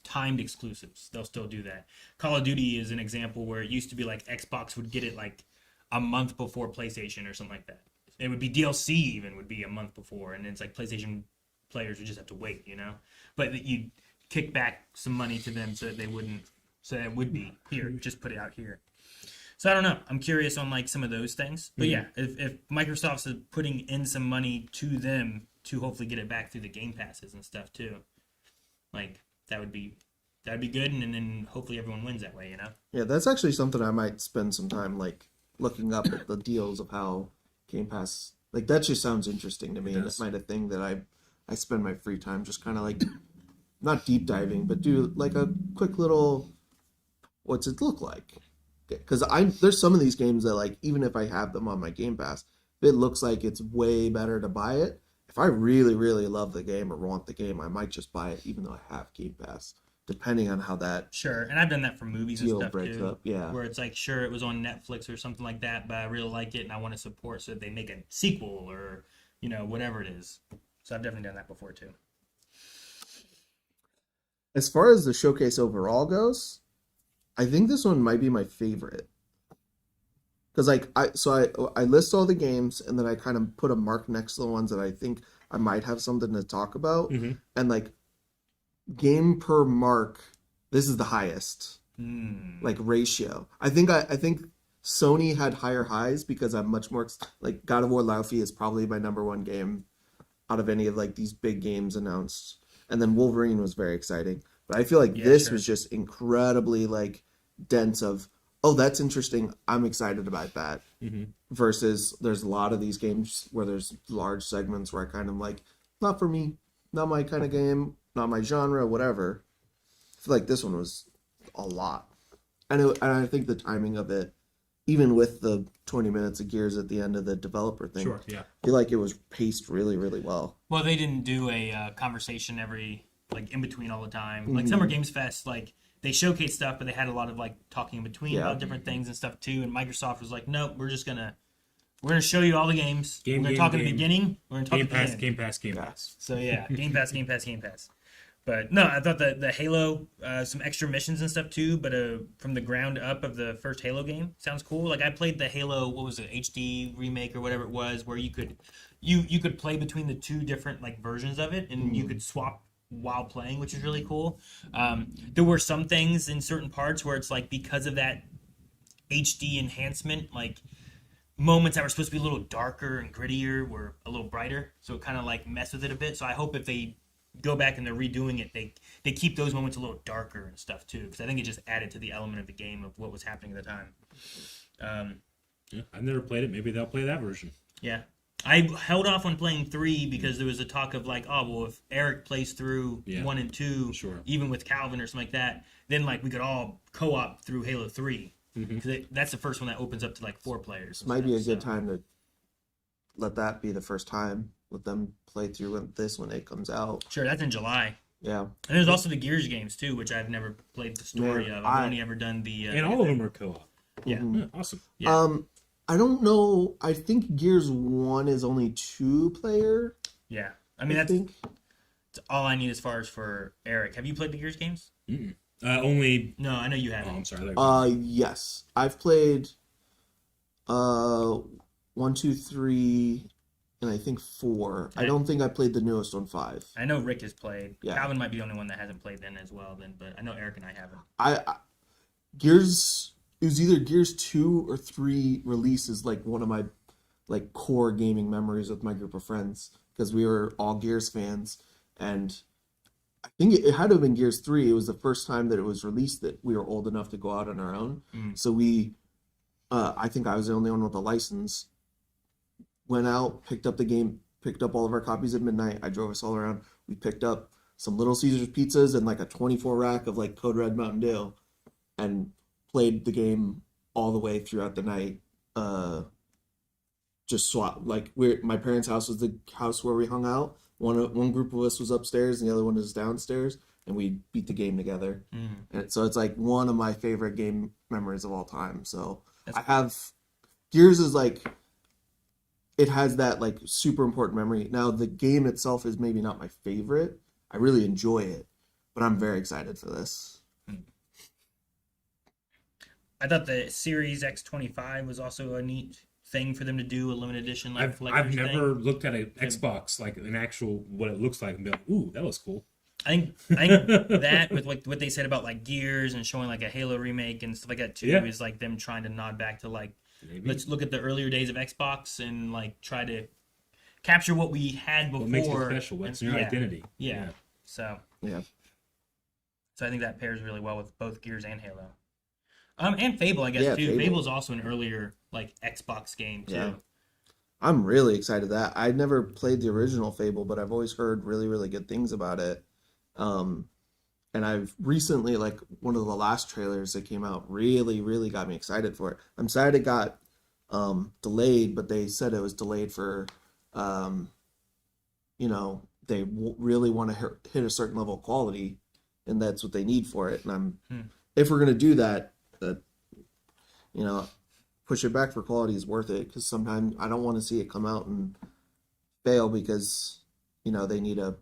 timed exclusives. They'll still do that. Call of Duty is an example where it used to be like Xbox would get it like a month before PlayStation or something like that. It would be DLC even would be a month before, and it's like PlayStation players would just have to wait, you know. But you kick back some money to them so that they wouldn't, so that it would be here, just put it out here. So I don't know. I'm curious on like some of those things. But yeah, if Microsoft's putting in some money to them to hopefully get it back through the Game Passes and stuff too, like that'd be good, and then hopefully everyone wins that way, you know. Yeah, that's actually something I might spend some time like looking up at the deals of how Game Pass, like that just sounds interesting to me, and it might a thing that I spend my free time just kind of like not deep diving, but do like a quick little what's it look like. Because there's some of these games that like even if I have them on my Game Pass, if it looks like it's way better to buy it. If I really really love the game or want the game, I might just buy it even though I have Game Pass, depending on how that sure. And I've done that for movies and stuff breaks too. Up. Yeah, where it's like sure it was on Netflix or something like that, but I really like it and I want to support so that they make a sequel or you know whatever it is. So I've definitely done that before too. As far as the showcase overall goes, I think this one might be my favorite. Because like I list all the games and then I kind of put a mark next to the ones that I think I might have something to talk about. Mm-hmm. And like game per mark, this is the highest like ratio. I think Sony had higher highs because I'm much more like God of War Laufey is probably my number one game out of any of like these big games announced. And then Wolverine was very exciting. But I feel like this was just incredibly like dense of, oh, that's interesting. I'm excited about that. Mm-hmm. Versus there's a lot of these games where there's large segments where I kind of like, not for me, not my kind of game, not my genre, whatever. I feel like this one was a lot. And I think the timing of it, even with the 20 minutes of Gears at the end of the developer thing, sure, yeah. I feel like it was paced really, really well. Well, they didn't do a conversation every, like, in between all the time. Like, Summer Games Fest, like, they showcased stuff, but they had a lot of, like, talking in between about different things and stuff, too. And Microsoft was like, nope, we're gonna show you all the games. We're gonna talk in the beginning. We're gonna talk at the end. Game Pass. So, yeah, Game Pass. But no, I thought that the Halo, some extra missions and stuff too, but from the ground up of the first Halo game sounds cool. Like I played the Halo, what was it, HD remake or whatever it was, where you could play between the two different like versions of it, and you could swap while playing, which is really cool. There were some things in certain parts where it's like because of that HD enhancement, like moments that were supposed to be a little darker and grittier were a little brighter, so it kind of like messed with it a bit. So I hope if they go back and they're redoing it, they keep those moments a little darker and stuff too, because I think it just added to the element of the game of what was happening at the time. Yeah, I've never played it. Maybe they'll play that version. Yeah, I held off on playing 3 because there was a talk of like, oh well, if Eric plays through 1 and 2, even with Calvin or something like that, then like we could all co-op through Halo 3. Because that's the first one that opens up to like 4 players. This might be a good time to let that be the first time. Let them play through this when it comes out. Sure, that's in July. Yeah. And there's also the Gears games too, which I've never played the story of. I've only ever done the... and all of them are co-op. Yeah. Yeah, awesome. Yeah. I don't know. I think Gears 1 is only 2-player. Yeah. I mean, that's all I need as far as for Eric. Have you played the Gears games? Mm-mm. Only... No, I know you haven't. Oh, I'm sorry. Yes. I've played 1, 2, 3... and I think 4. I don't think I played the newest one, 5. I know Rick has played. Yeah. Calvin might be the only one that hasn't played then as well. But I know Eric and I haven't. Gears, it was either Gears 2 or 3 release is like one of my like core gaming memories with my group of friends because we were all Gears fans, and I think it had to have been Gears 3. It was the first time that it was released that we were old enough to go out on our own. So we, I think I was the only one with a license, went out, picked up the game, picked up all of our copies at midnight. I drove us all around. We picked up some Little Caesars pizzas and like a 24 rack of like Code Red Mountain Dew and played the game all the way throughout the night. Just swap, like my parents' house was the house where we hung out. One group of us was upstairs and the other one was downstairs, and we beat the game together. And so it's like one of my favorite game memories of all time. So I have Gears is like, it has that like super important memory. Now the game itself is maybe not my favorite. I really enjoy it, but I'm very excited for this. I thought the Series X25 was also a neat thing for them to do, a limited edition. Like I've never looked at an Xbox, like an actual what it looks like, and be like, ooh, that was cool. I think that with like what they said about like Gears and showing like a Halo remake and stuff like that too, is like them trying to nod back to like, let's look at the earlier days of Xbox and like try to capture what we had before. What makes it special? What's your identity? Yeah. So I think that pairs really well with both Gears and Halo. And Fable, I guess too. Fable's also an earlier like Xbox game too. Yeah. I'm really excited that I never played the original Fable, but I've always heard really, really good things about it. And I've recently, like one of the last trailers that came out really, really got me excited for it. I'm sad it got delayed, but they said it was delayed for, they really want to hit a certain level of quality, and that's what they need for it. And if we're going to do that, push it back for quality is worth it, because sometimes I don't want to see it come out and fail because, they need a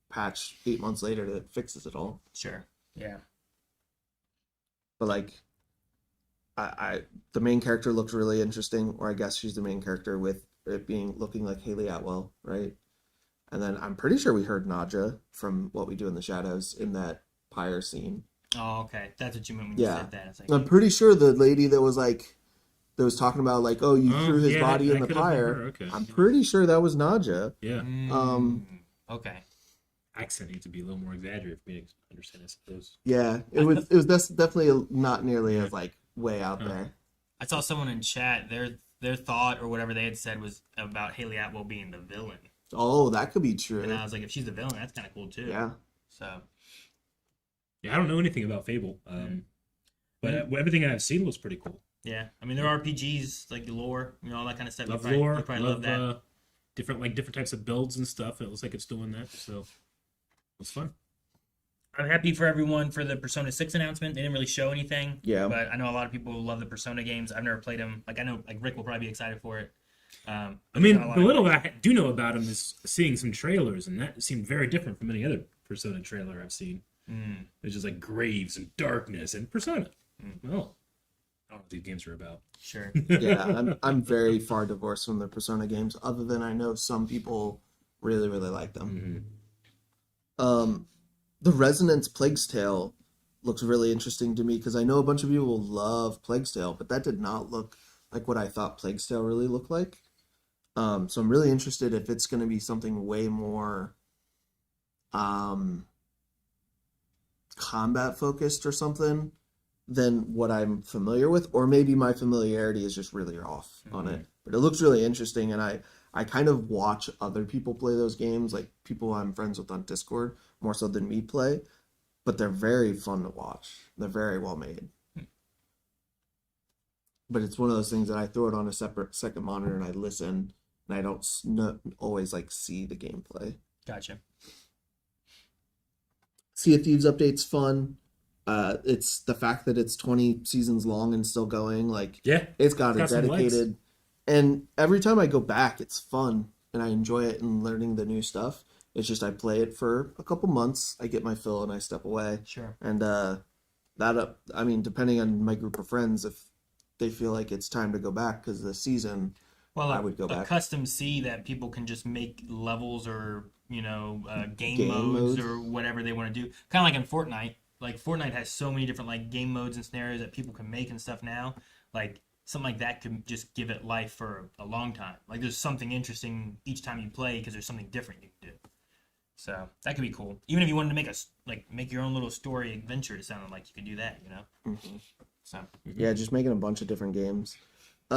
patch 8 months later that fixes it all. Sure. Yeah. But like, the main character looks really interesting, or I guess she's the main character with it looking like Haley Atwell, right? And then I'm pretty sure we heard Nadja from What We Do in the Shadows in that pyre scene. Oh, okay. That's what you meant when you said that. It's like, I'm pretty sure the lady that was talking about like, oh, you threw his body in the pyre. Okay. I'm pretty sure that was Nadja. Yeah. Okay. Accent needs to be a little more exaggerated for me to understand, I suppose. Yeah, it was definitely not nearly as like way out there. I saw someone in chat, their thought or whatever they had said was about Haley Atwell being the villain. Oh, that could be true. And I was like, if she's the villain, that's kind of cool too. Yeah. So. Yeah, I don't know anything about Fable, but everything I've seen was pretty cool. Yeah, I mean, there are RPGs like lore, all that kind of stuff. Love you lore, probably love that. Different types of builds and stuff. It looks like it's doing that, so it was fun. I'm happy for everyone for the Persona 6 announcement. They didn't really show anything. Yeah. But I know a lot of people love the Persona games. I've never played them. Like, I know like Rick will probably be excited for it. I mean, the little that I do know about him is seeing some trailers, and that seemed very different from any other Persona trailer I've seen. It's just like graves and darkness and Persona. Well, I don't know what these games are about. Sure. Yeah, I'm very far divorced from the Persona games, other than I know some people really, really like them. The Resonance Plague's Tale looks really interesting to me, because I know a bunch of people love Plague's Tale, but that did not look like what I thought Plague's Tale really looked like. So I'm really interested if it's going to be something way more combat focused or something than what I'm familiar with, or maybe my familiarity is just really off on it. But it looks really interesting, and I kind of watch other people play those games, like people I'm friends with on Discord, more so than me play, but they're very fun to watch. They're very well made. But it's one of those things that I throw it on a separate second monitor and I listen, and I don't always like see the gameplay. Gotcha. Sea of Thieves update's fun. It's the fact that it's 20 seasons long and still going. Like, it's got it dedicated. And every time I go back, it's fun and I enjoy it and learning the new stuff. It's just I play it for a couple months, I get my fill, and I step away. Sure. And I mean, depending on my group of friends, if they feel like it's time to go back because of the season, I would go back. A custom C that people can just make levels or game modes or whatever they want to do. Kind of like in Fortnite. Like Fortnite has so many different like game modes and scenarios that people can make and stuff now. Like something like that could just give it life for a long time. Like there's something interesting each time you play because there's something different you can do. So that could be cool. Even if you wanted to make your own little story adventure, it sounded like you could do that, you know. Mm-hmm. So yeah, just making a bunch of different games. I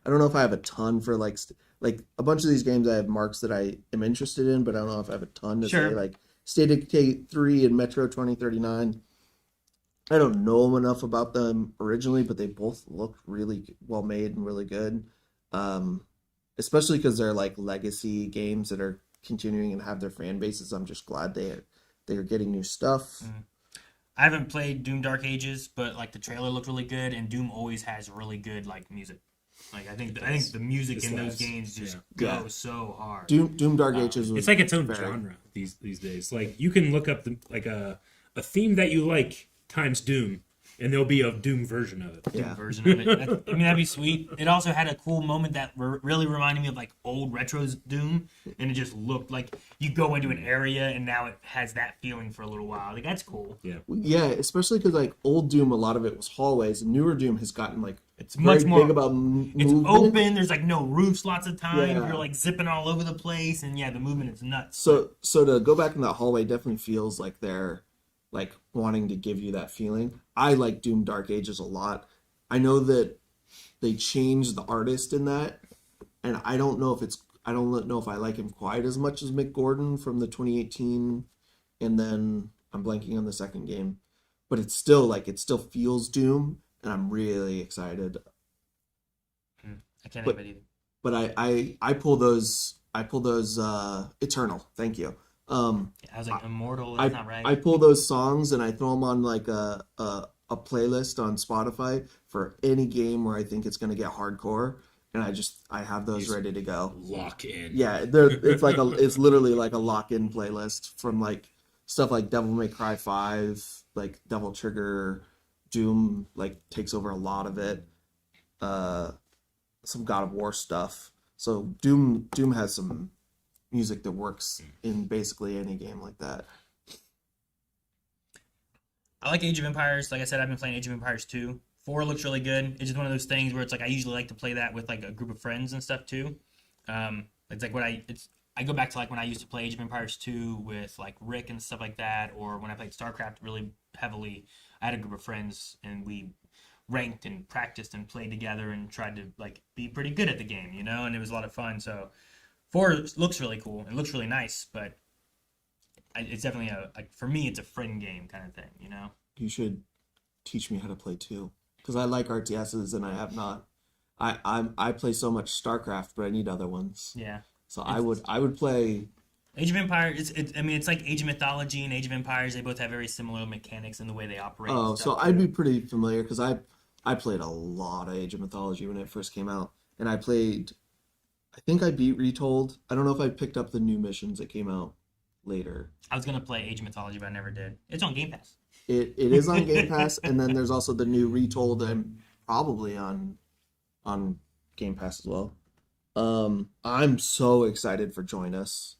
don't know if I have a ton for like a bunch of these games. I have marks that I am interested in, but I don't know if I have a ton to say. Like State of Decay 3 and Metro 2039. I don't know enough about them originally, but they both look really well made and really good. Especially because they're like legacy games that are continuing and have their fan bases. I'm just glad they're getting new stuff. I haven't played Doom Dark Ages, but like the trailer looked really good, and Doom always has really good like music. Like I think the music in those games just goes so hard. Doom Dark Ages was it's like its own genre these days. Like you can look up a theme that you like times Doom, and there'll be a Doom version of it. Doom version of it. I mean, that'd be sweet. It also had a cool moment that really reminded me of like old retros Doom, and it just looked like you go into an area and now it has that feeling for a little while. Like that's cool. Yeah, especially because like old Doom, a lot of it was hallways, and newer Doom has gotten like it's much more big about it's open. There's like no roofs lots of time. Yeah. You're like zipping all over the place, and the movement is nuts. So to go back in that hallway definitely feels like they're like wanting to give you that feeling. I like Doom Dark Ages a lot. I know that they changed the artist in that, and I don't know if I like him quite as much as Mick Gordon from the 2018, and then I'm blanking on the second game, but it still feels Doom, and I'm really excited. I can't even either. But I pull those Eternal. Thank you. I was like Immortal. That's not right. I pull those songs and I throw them on like a playlist on Spotify for any game where I think it's going to get hardcore, and I have those ready to go. Lock in. Yeah, it's literally like a lock-in playlist from like stuff like Devil May Cry 5, like Devil Trigger, Doom like takes over a lot of it. Some God of War stuff. So Doom has some music that works in basically any game like that. I like Age of Empires. Like I said, I've been playing Age of Empires 2. 4 looks really good. It's just one of those things where it's like I usually like to play that with like a group of friends and stuff too. It's like I go back to like when I used to play Age of Empires 2 with like Rick and stuff like that, or when I played StarCraft really heavily. I had a group of friends and we ranked and practiced and played together and tried to like be pretty good at the game, you know, and it was a lot of fun. So 4 looks really cool. It looks really nice, but it's definitely for me, it's a friend game kind of thing, you know? You should teach me how to play 2, because I like RTSs and I have not. I play so much StarCraft, but I need other ones. Yeah. So I would play Age of Empires. It's like Age of Mythology and Age of Empires. They both have very similar mechanics in the way they operate. Oh, so I'd be pretty familiar because I played a lot of Age of Mythology when it first came out, and I think I beat Retold. I don't know if I picked up the new missions that came out later. I was gonna play Age of Mythology, but I never did. It's on Game Pass. It is on Game Pass, and then there's also the new Retold and probably on Game Pass as well. I'm so excited for Join Us,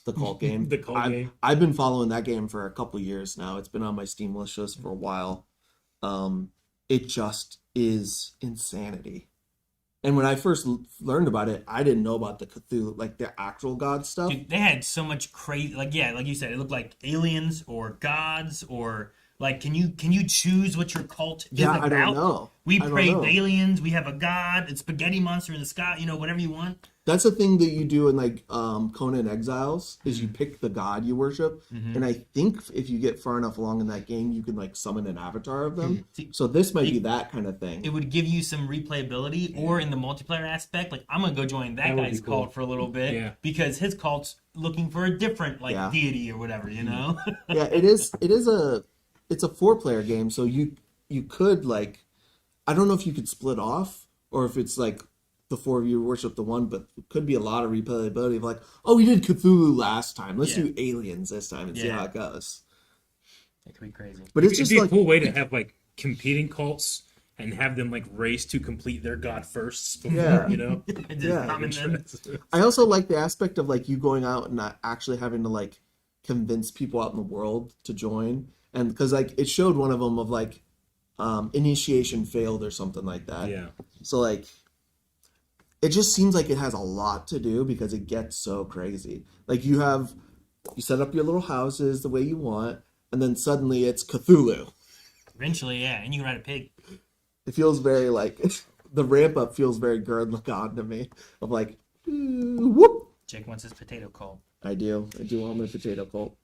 the cult game. The cult game. I've been following that game for a couple years now. It's been on my Steam wish list for a while. It just is insanity. And when I first learned about it, I didn't know about the Cthulhu, like the actual god stuff. Dude, they had so much crazy, like you said, it looked like aliens or gods or like, can you choose what your cult is about? I don't know. We pray aliens. We have a god. It's spaghetti monster in the sky. You know, whatever you want. That's a thing that you do in like Conan Exiles is you pick the god you worship, and I think if you get far enough along in that game, you can like summon an avatar of them. So this might be that kind of thing. It would give you some replayability, or in the multiplayer aspect, like I'm gonna go join that guy's cult for a little bit because his cult's looking for a different like deity or whatever, you know. Yeah, it's a 4-player game, so you could like, I don't know if you could split off or if it's like the 4 of you worship the one, but it could be a lot of replayability of like, oh, we did Cthulhu last time, let's do aliens this time and see how it goes. It could be crazy. But it's just it'd be like a cool way to have like competing cults and have them like race to complete their god first before, you know. I also like the aspect of like you going out and not actually having to like convince people out in the world to join. And because like it showed one of them of like initiation failed or something like that. Yeah. So like it just seems like it has a lot to do because it gets so crazy. Like you set up your little houses the way you want, and then suddenly it's Cthulhu. Eventually, yeah, and you can ride a pig. It feels very like the ramp up feels very Gurren Lagann to me. Of like, whoop. Jake wants his potato cult. I do want my potato cult.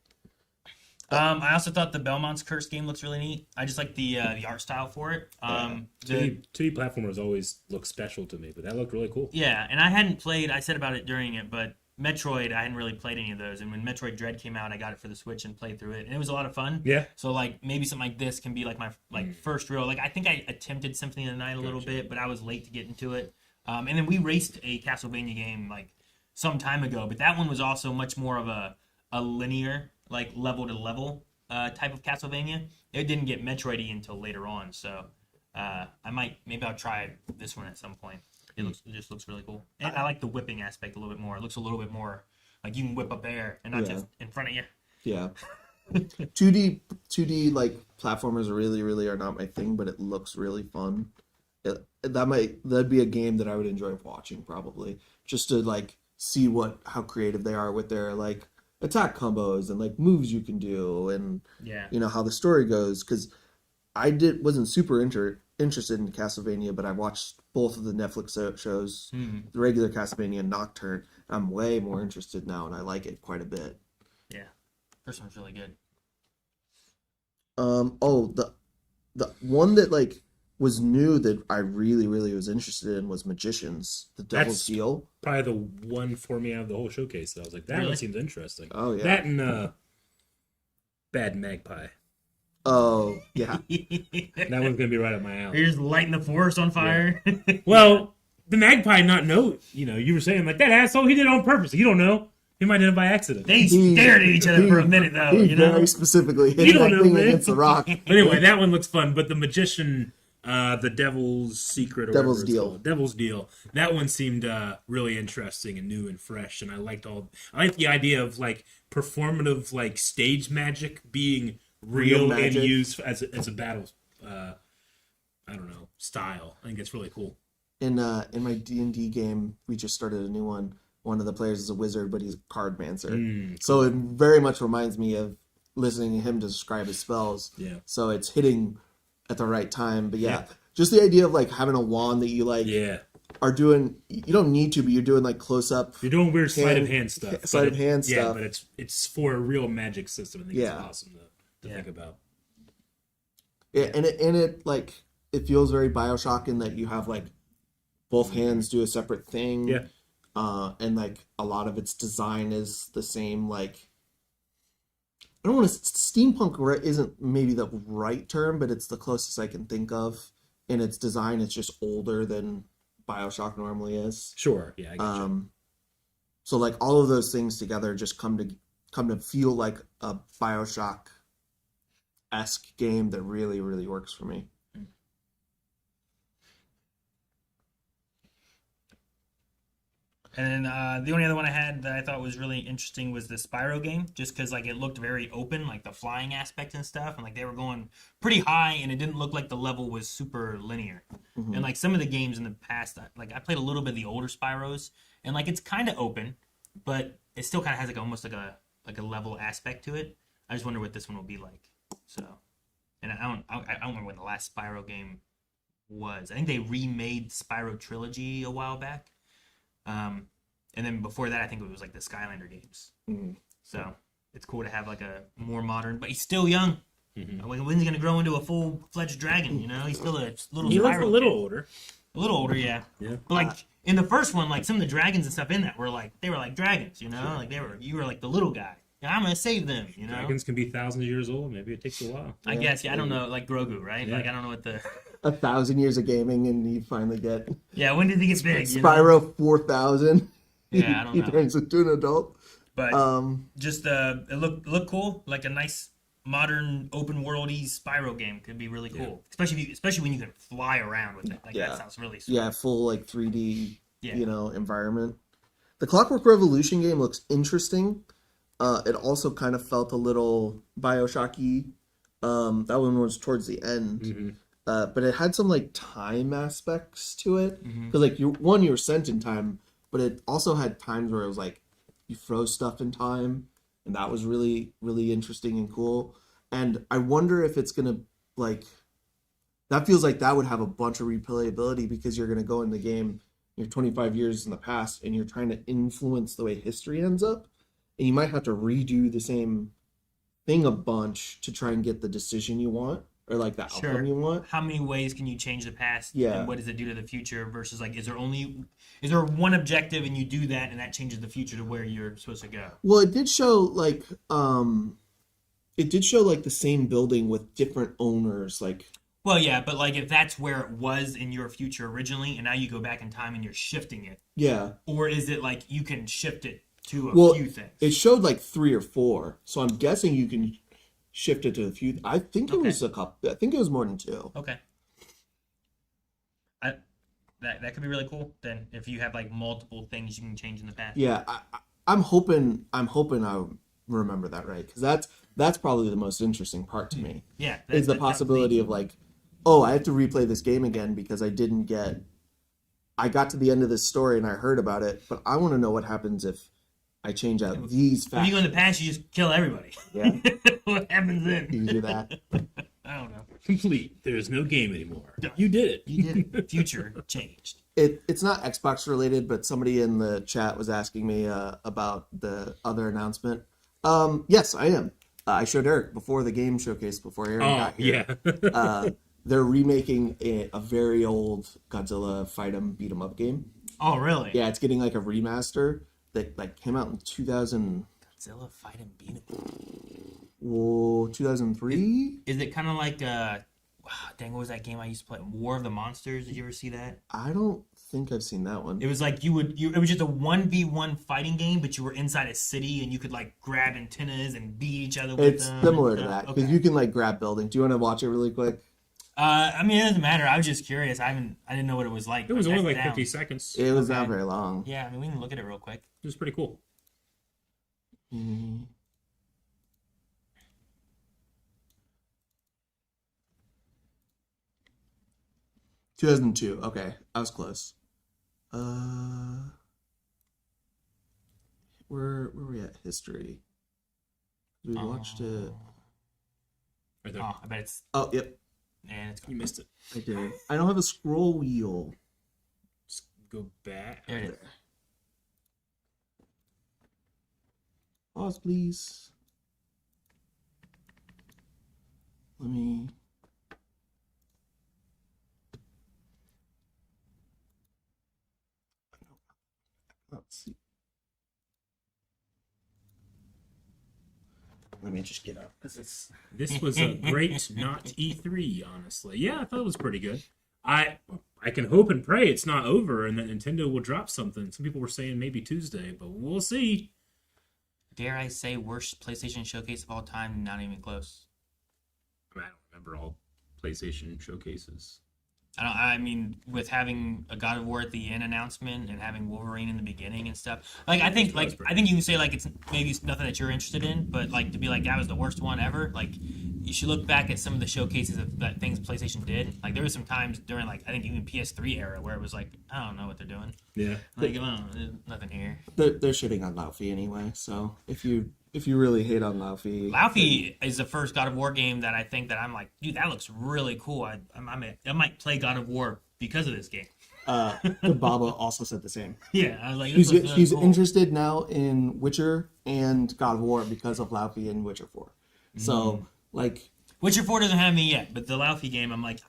I also thought the Belmont's Curse game looks really neat. I just like the art style for it. 2D platformers always look special to me, but that looked really cool. Yeah, and I hadn't played. I said about it during it, but Metroid, I hadn't really played any of those. And when Metroid Dread came out, I got it for the Switch and played through it, and it was a lot of fun. Yeah. So like maybe something like this can be like my first real. Like I think I attempted Symphony of the Night a little bit, but I was late to get into it. And then we raced a Castlevania game like some time ago, but that one was also much more of a linear, like level to level type of Castlevania. It didn't get Metroid-y until later on, so maybe I'll try this one at some point. It just looks really cool, and I like the whipping aspect a little bit more. It looks a little bit more like you can whip up air and not just in front of you. Yeah. 2D like platformers really are not my thing, but it looks really fun. That'd be a game that I would enjoy watching probably, just to like see how creative they are with their like attack combos and like moves you can do, and how the story goes. Because I wasn't super interested in Castlevania, but I watched both of the Netflix shows, the regular Castlevania and Nocturne. I'm way more interested now, and I like it quite a bit. Yeah, first one's really good. The one that like was new that I really was interested in was Magicians, the Devil's Deal. Probably the one for me out of the whole showcase that I was like, that one seems interesting. Oh yeah, that and Bad Magpie. Oh yeah, that one's gonna be right up my alley. You're just lighting the forest on fire. Yeah. Well, the Magpie you were saying like that asshole, he did it on purpose. You don't know. He might have done it by accident. They stared at each other for a minute though. He very specifically hit that thing against the rock. But anyway, that one looks fun. But the Magician, the Devil's Secret, or Devil's Deal. Devil's Deal. That one seemed really interesting and new and fresh, and I liked the idea of like performative like stage magic being real and used as a battle. I don't know, style. I think it's really cool. In my D&D game, we just started a new one. One of the players is a wizard, but he's a cardmancer. So it very much reminds me of listening to him describe his spells. Yeah. So it's hitting at the right time. But just the idea of like having a wand that you like are doing. You don't need to, but you're doing like close up. You're doing weird sleight of hand stuff. Yeah, but it's for a real magic system. I think it's awesome to think about. Yeah, and it like it feels very BioShock in that you have like both hands do a separate thing. Yeah. And like a lot of its design is the same. Like I don't want to steampunk isn't maybe the right term, but it's the closest I can think of. In its design, it's just older than BioShock normally is. Sure. Yeah. I get you. So like all of those things together just come to feel like a BioShock-esque game that really works for me. And then the only other one I had that I thought was really interesting was the Spyro game, just because like it looked very open, like the flying aspect and stuff, and like they were going pretty high, and it didn't look like the level was super linear. And like some of the games in the past, like I played a little bit of the older Spyros, and like it's kind of open, but it still kind of has like almost like a level aspect to it. I just wonder what this one will be like. So, and I don't remember when the last Spyro game was. I think they remade Spyro Trilogy a while back. And then before that, I think it was like the Skylander games. So it's cool to have like a more modern, but he's still young. When's he gonna grow into a full-fledged dragon? You know, he's still a little. He looks a little older. A little older, yeah. But like in the first one, like some of the dragons and stuff in that were like dragons. You know, like you were like the little guy. I'm gonna save them. You know, dragons can be thousands of years old. Maybe it takes a while. I guess. Yeah, I don't know. Like Grogu, right? Yeah. Like I don't know what the. 1,000 years of gaming, and you finally get. Yeah, when did he get big? Spyro 4000. Yeah, I don't know. He turns into an adult. But just it looked cool, like a nice modern open worldy Spyro game could be really cool, especially when you can fly around with it. Like that sounds really sweet. Yeah, full like 3D, environment. The Clockwork Revolution game looks interesting. It also kind of felt a little BioShocky. That one was towards the end. but it had some like time aspects to it. Mhm. Because like you were sent in time, but it also had times where it was like you froze stuff in time, and that was really really interesting and cool. And I wonder if it's gonna like that feels like that would have a bunch of replayability because you're gonna go in the game, you're 25 years in the past, and you're trying to influence the way history ends up, and you might have to redo the same thing a bunch to try and get the decision you want or like the outcome you want. How many ways can you change the past? Yeah. And what does it do to the future versus like, is there one objective and you do that and that changes the future to where you're supposed to go? Well, it did show like the same building with different owners. Like, Well, yeah, but like if that's where it was in your future originally, and now you go back in time and you're shifting it. yeah. Or is it like you can shift it to a few things? It showed like 3 or 4, so I'm guessing you can shift it to a few. I think it was a couple. I think it was more than 2. Okay. That could be really cool. Then if you have like multiple things you can change in the past. Yeah, I'm hoping I remember that right, because that's probably the most interesting part to me. Yeah, is the possibility of like, oh, I have to replay this game again because I got to the end of this story and I heard about it, but I want to know what happens if I change out these facts. If you go in the past, you just kill everybody. Yeah. What happens then? You do that. I don't know. Complete. There's no game anymore. You did it. You did it. Future changed. It's not Xbox related, but somebody in the chat was asking me about the other announcement. Yes, I am. I showed Eric before the game showcase, before Aaron got here. Yeah. They're remaking a very old Godzilla Fight 'em Beat 'em Up game. Oh, really? Yeah, it's getting like a remaster that like came out in 2000. Godzilla Fight 'em Beat 'em. Whoa, 2003? Is it kind of like dang, what was that game I used to play? War of the Monsters. Did you ever see that? I don't think I've seen that one. It was like it was just a 1v1 fighting game, but you were inside a city and you could like grab antennas and beat each other with It's them. similar to that because you can like grab buildings. Do you want to watch it really quick? I mean, it doesn't matter. I was just curious. I didn't know what it was like. It was but only that's like down. 50 seconds. It was not very long. Yeah, I mean, we can look at it real quick. It was pretty cool. 2002. Okay, I was close. Where were we at? History. We watched it. Right there. Oh, I bet it's. Oh, yep. And it's gone. You missed it. I did. I don't have a scroll wheel. Just go back. There it is. Pause, please. Let me. Let's see. Let me just get up. This was a great not E3, honestly. Yeah, I thought it was pretty good. I can hope and pray it's not over and that Nintendo will drop something. Some people were saying maybe Tuesday, but we'll see. Dare I say worst PlayStation showcase of all time? Not even close. I mean, I don't remember all PlayStation showcases. I mean, with having a God of War at the end announcement and having Wolverine in the beginning and stuff, I think you can say like it's maybe nothing that you're interested in, but like to be like that was the worst one ever. Like you should look back at some of the showcases of that things PlayStation did. Like there were some times during like I think even PS3 era where it was like I don't know what they're doing. Yeah, like there's nothing here. They're shitting on Laufey anyway. So if you really hate on Laufey, Laufey is the first God of War game that I think that I'm like, dude, that looks really cool. I might play God of War because of this game. the Baba also said the same. Yeah, I was like, he's interested now in Witcher and God of War because of Laufey and Witcher 4. So like, Witcher 4 doesn't have me yet, but the Laufey game, I'm like,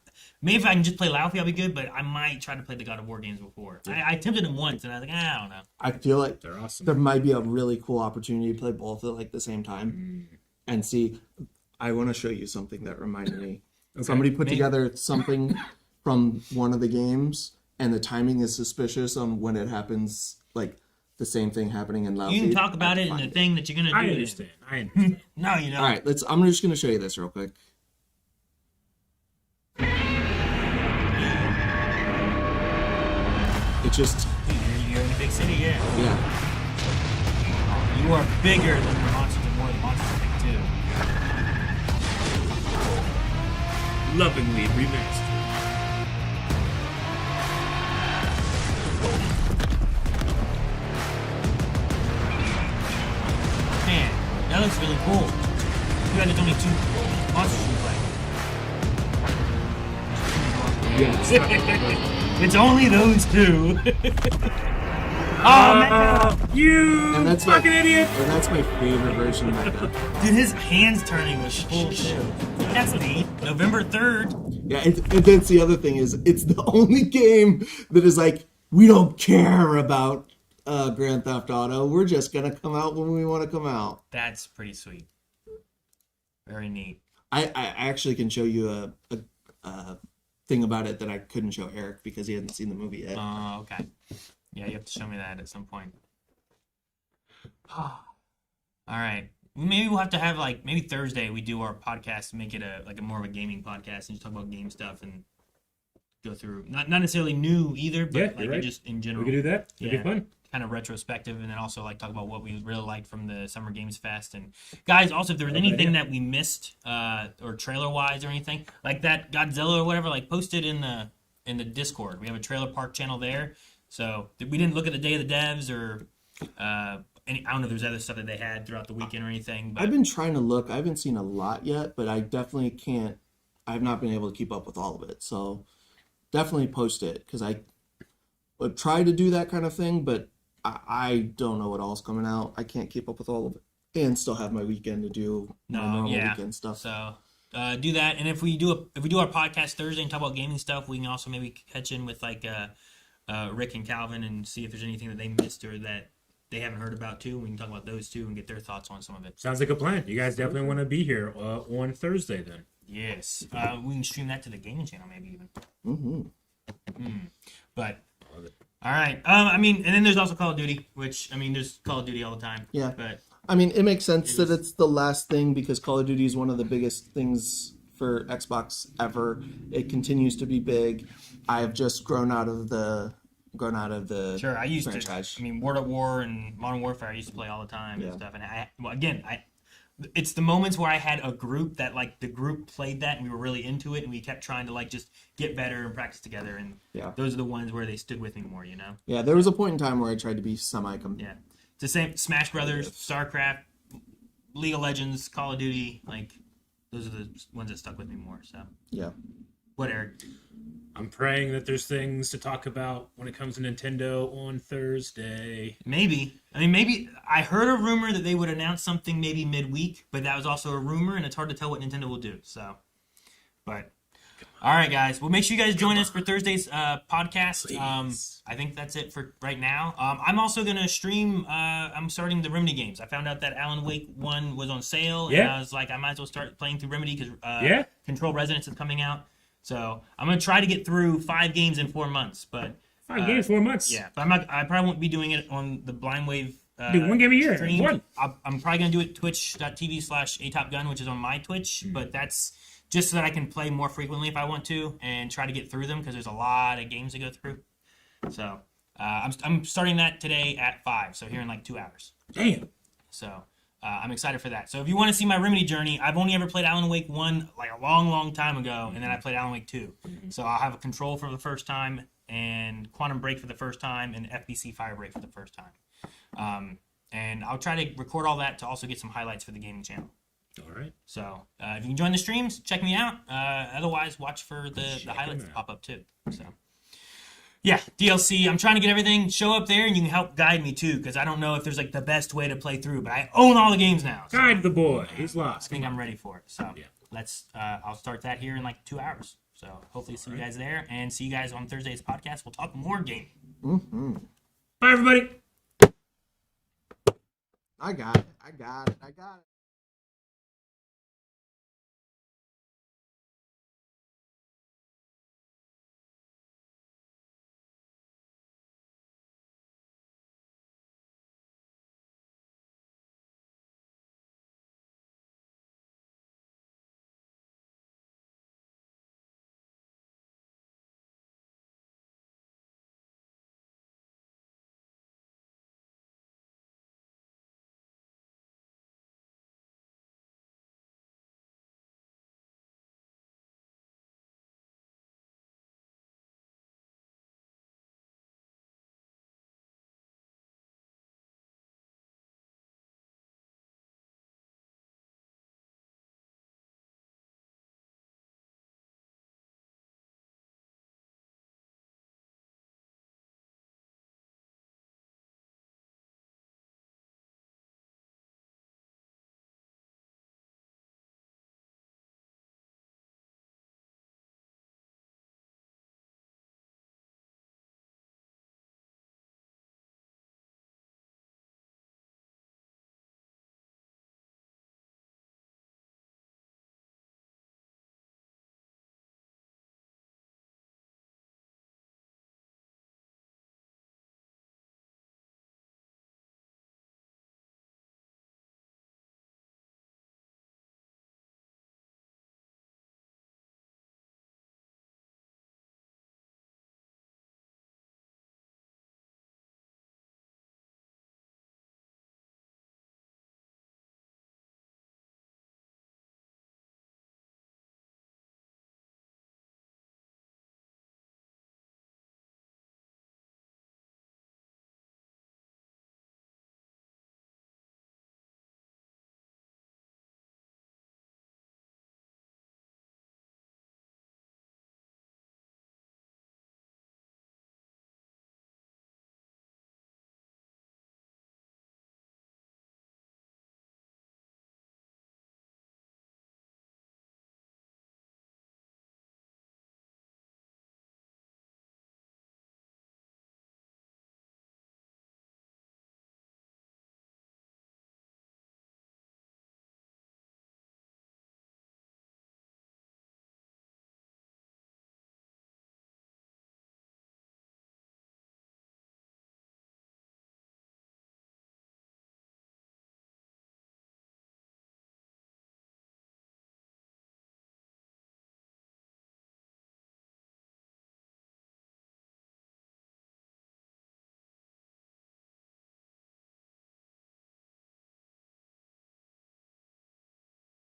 maybe if I can just play Laufey, I'll be good. But I might try to play the God of War games before. I attempted them once, and I was like, I don't know. I feel like they're awesome. There might be a really cool opportunity to play both at like the same time and see. I want to show you something that reminded me. Okay. Somebody put together something from one of the games, and the timing is suspicious on when it happens. Like the same thing happening in Laufey. You can talk about it in the thing that you're gonna do. I understand. No, you don't. All right, I'm just gonna show you this real quick. It's just. You're in a big city, yeah. Yeah. You are bigger than the monsters and more of the monsters, I think, too. lovingly remastered. Man, that looks really cool. You got there's only 2 monsters you play. It's only those 2. Oh, Mecha! You And that's fucking idiot! And that's my favorite version of Mecha. Dude, his hands turning was full too. That's neat. November 3rd. Yeah, and that's the other thing is it's the only game that is like, we don't care about Grand Theft Auto. We're just gonna come out when we want to come out. That's pretty sweet. Very neat. I actually can show you a thing about it that I couldn't show Eric because he hasn't seen the movie yet. Oh, okay. Yeah, you have to show me that at some point. All right. Maybe we'll have to have maybe Thursday we do our podcast and make it a more of a gaming podcast and just talk about game stuff and go through not necessarily new either, but right. just in general. We could do that. It'd be fun. Kind of retrospective, and then also talk about what we really liked from the Summer Games Fest. And guys, also if there was anything that we missed, or trailer wise or anything like that, Godzilla or whatever, post it in the Discord. We have a Trailer Park channel there. So we didn't look at the Day of the Devs or I don't know if there's other stuff that they had throughout the weekend or anything. But I've been trying to look. I haven't seen a lot yet, but I definitely can't. I've not been able to keep up with all of it. So definitely post it because I would try to do that kind of thing, but I don't know what all's coming out. I can't keep up with all of it and still have my weekend to do my normal weekend stuff. So do that, and if we do our podcast Thursday and talk about gaming stuff, we can also maybe catch in with Rick and Calvin and see if there's anything that they missed or that they haven't heard about too. We can talk about those too and get their thoughts on some of it. Sounds like a plan. You guys definitely want to be here on Thursday then. Yes, we can stream that to the gaming channel maybe even. But all right, and then there's also Call of Duty, which there's Call of Duty all the time. Yeah, but it makes sense that it's the last thing because Call of Duty is one of the biggest things for Xbox ever. It continues to be big. I have just grown out of the sure. I used franchise. to. World at War and Modern Warfare, I used to play all the time and stuff. And it's the moments where I had a group that the group played that and we were really into it and we kept trying to just get better and practice together. And those are the ones where they stood with me more. Yeah, there was a point in time where I tried to be Yeah, it's the same. Smash Brothers, StarCraft, League of Legends, Call of Duty. Those are the ones that stuck with me more. So yeah. What, Eric? I'm praying that there's things to talk about when it comes to Nintendo on Thursday. Maybe. Maybe I heard a rumor that they would announce something maybe midweek, but that was also a rumor, and it's hard to tell what Nintendo will do. So, but all right, guys. Well, make sure you guys join us for Thursday's podcast. I think that's it for right now. I'm also gonna stream. I'm starting the Remedy games. I found out that Alan Wake 1 was on sale, and I was like, I might as well start playing through Remedy because Control Resonance is coming out. So I'm gonna try to get through 5 games in 4 months, but 5 games, 4 months. Yeah, but I probably won't be doing it on the Blind Wave. Do 1 game a year. Stream. One. I'm probably gonna do it twitch.tv/atopgun, which is on my Twitch, but that's just so that I can play more frequently if I want to and try to get through them because there's a lot of games to go through. So I'm starting that today at 5, so here in 2 hours. Damn. So. I'm excited for that. So if you want to see my Remedy journey, I've only ever played Alan Wake 1 a long, long time ago, and then I played Alan Wake 2. So I'll have a Control for the first time, and Quantum Break for the first time, and FBC Firebreak for the first time. And I'll try to record all that to also get some highlights for the gaming channel. All right. So if you can join the streams, check me out. Otherwise, watch for the highlights to pop up too. So. Yeah, DLC. I'm trying to get everything. Show up there, and you can help guide me too, because I don't know if there's the best way to play through. But I own all the games now. So, guide the boy. He's lost. I think I'm ready for it. So let's. I'll start that here in 2 hours. So hopefully see you guys there, and see you guys on Thursday's podcast. We'll talk more gaming. Bye, everybody. I got it.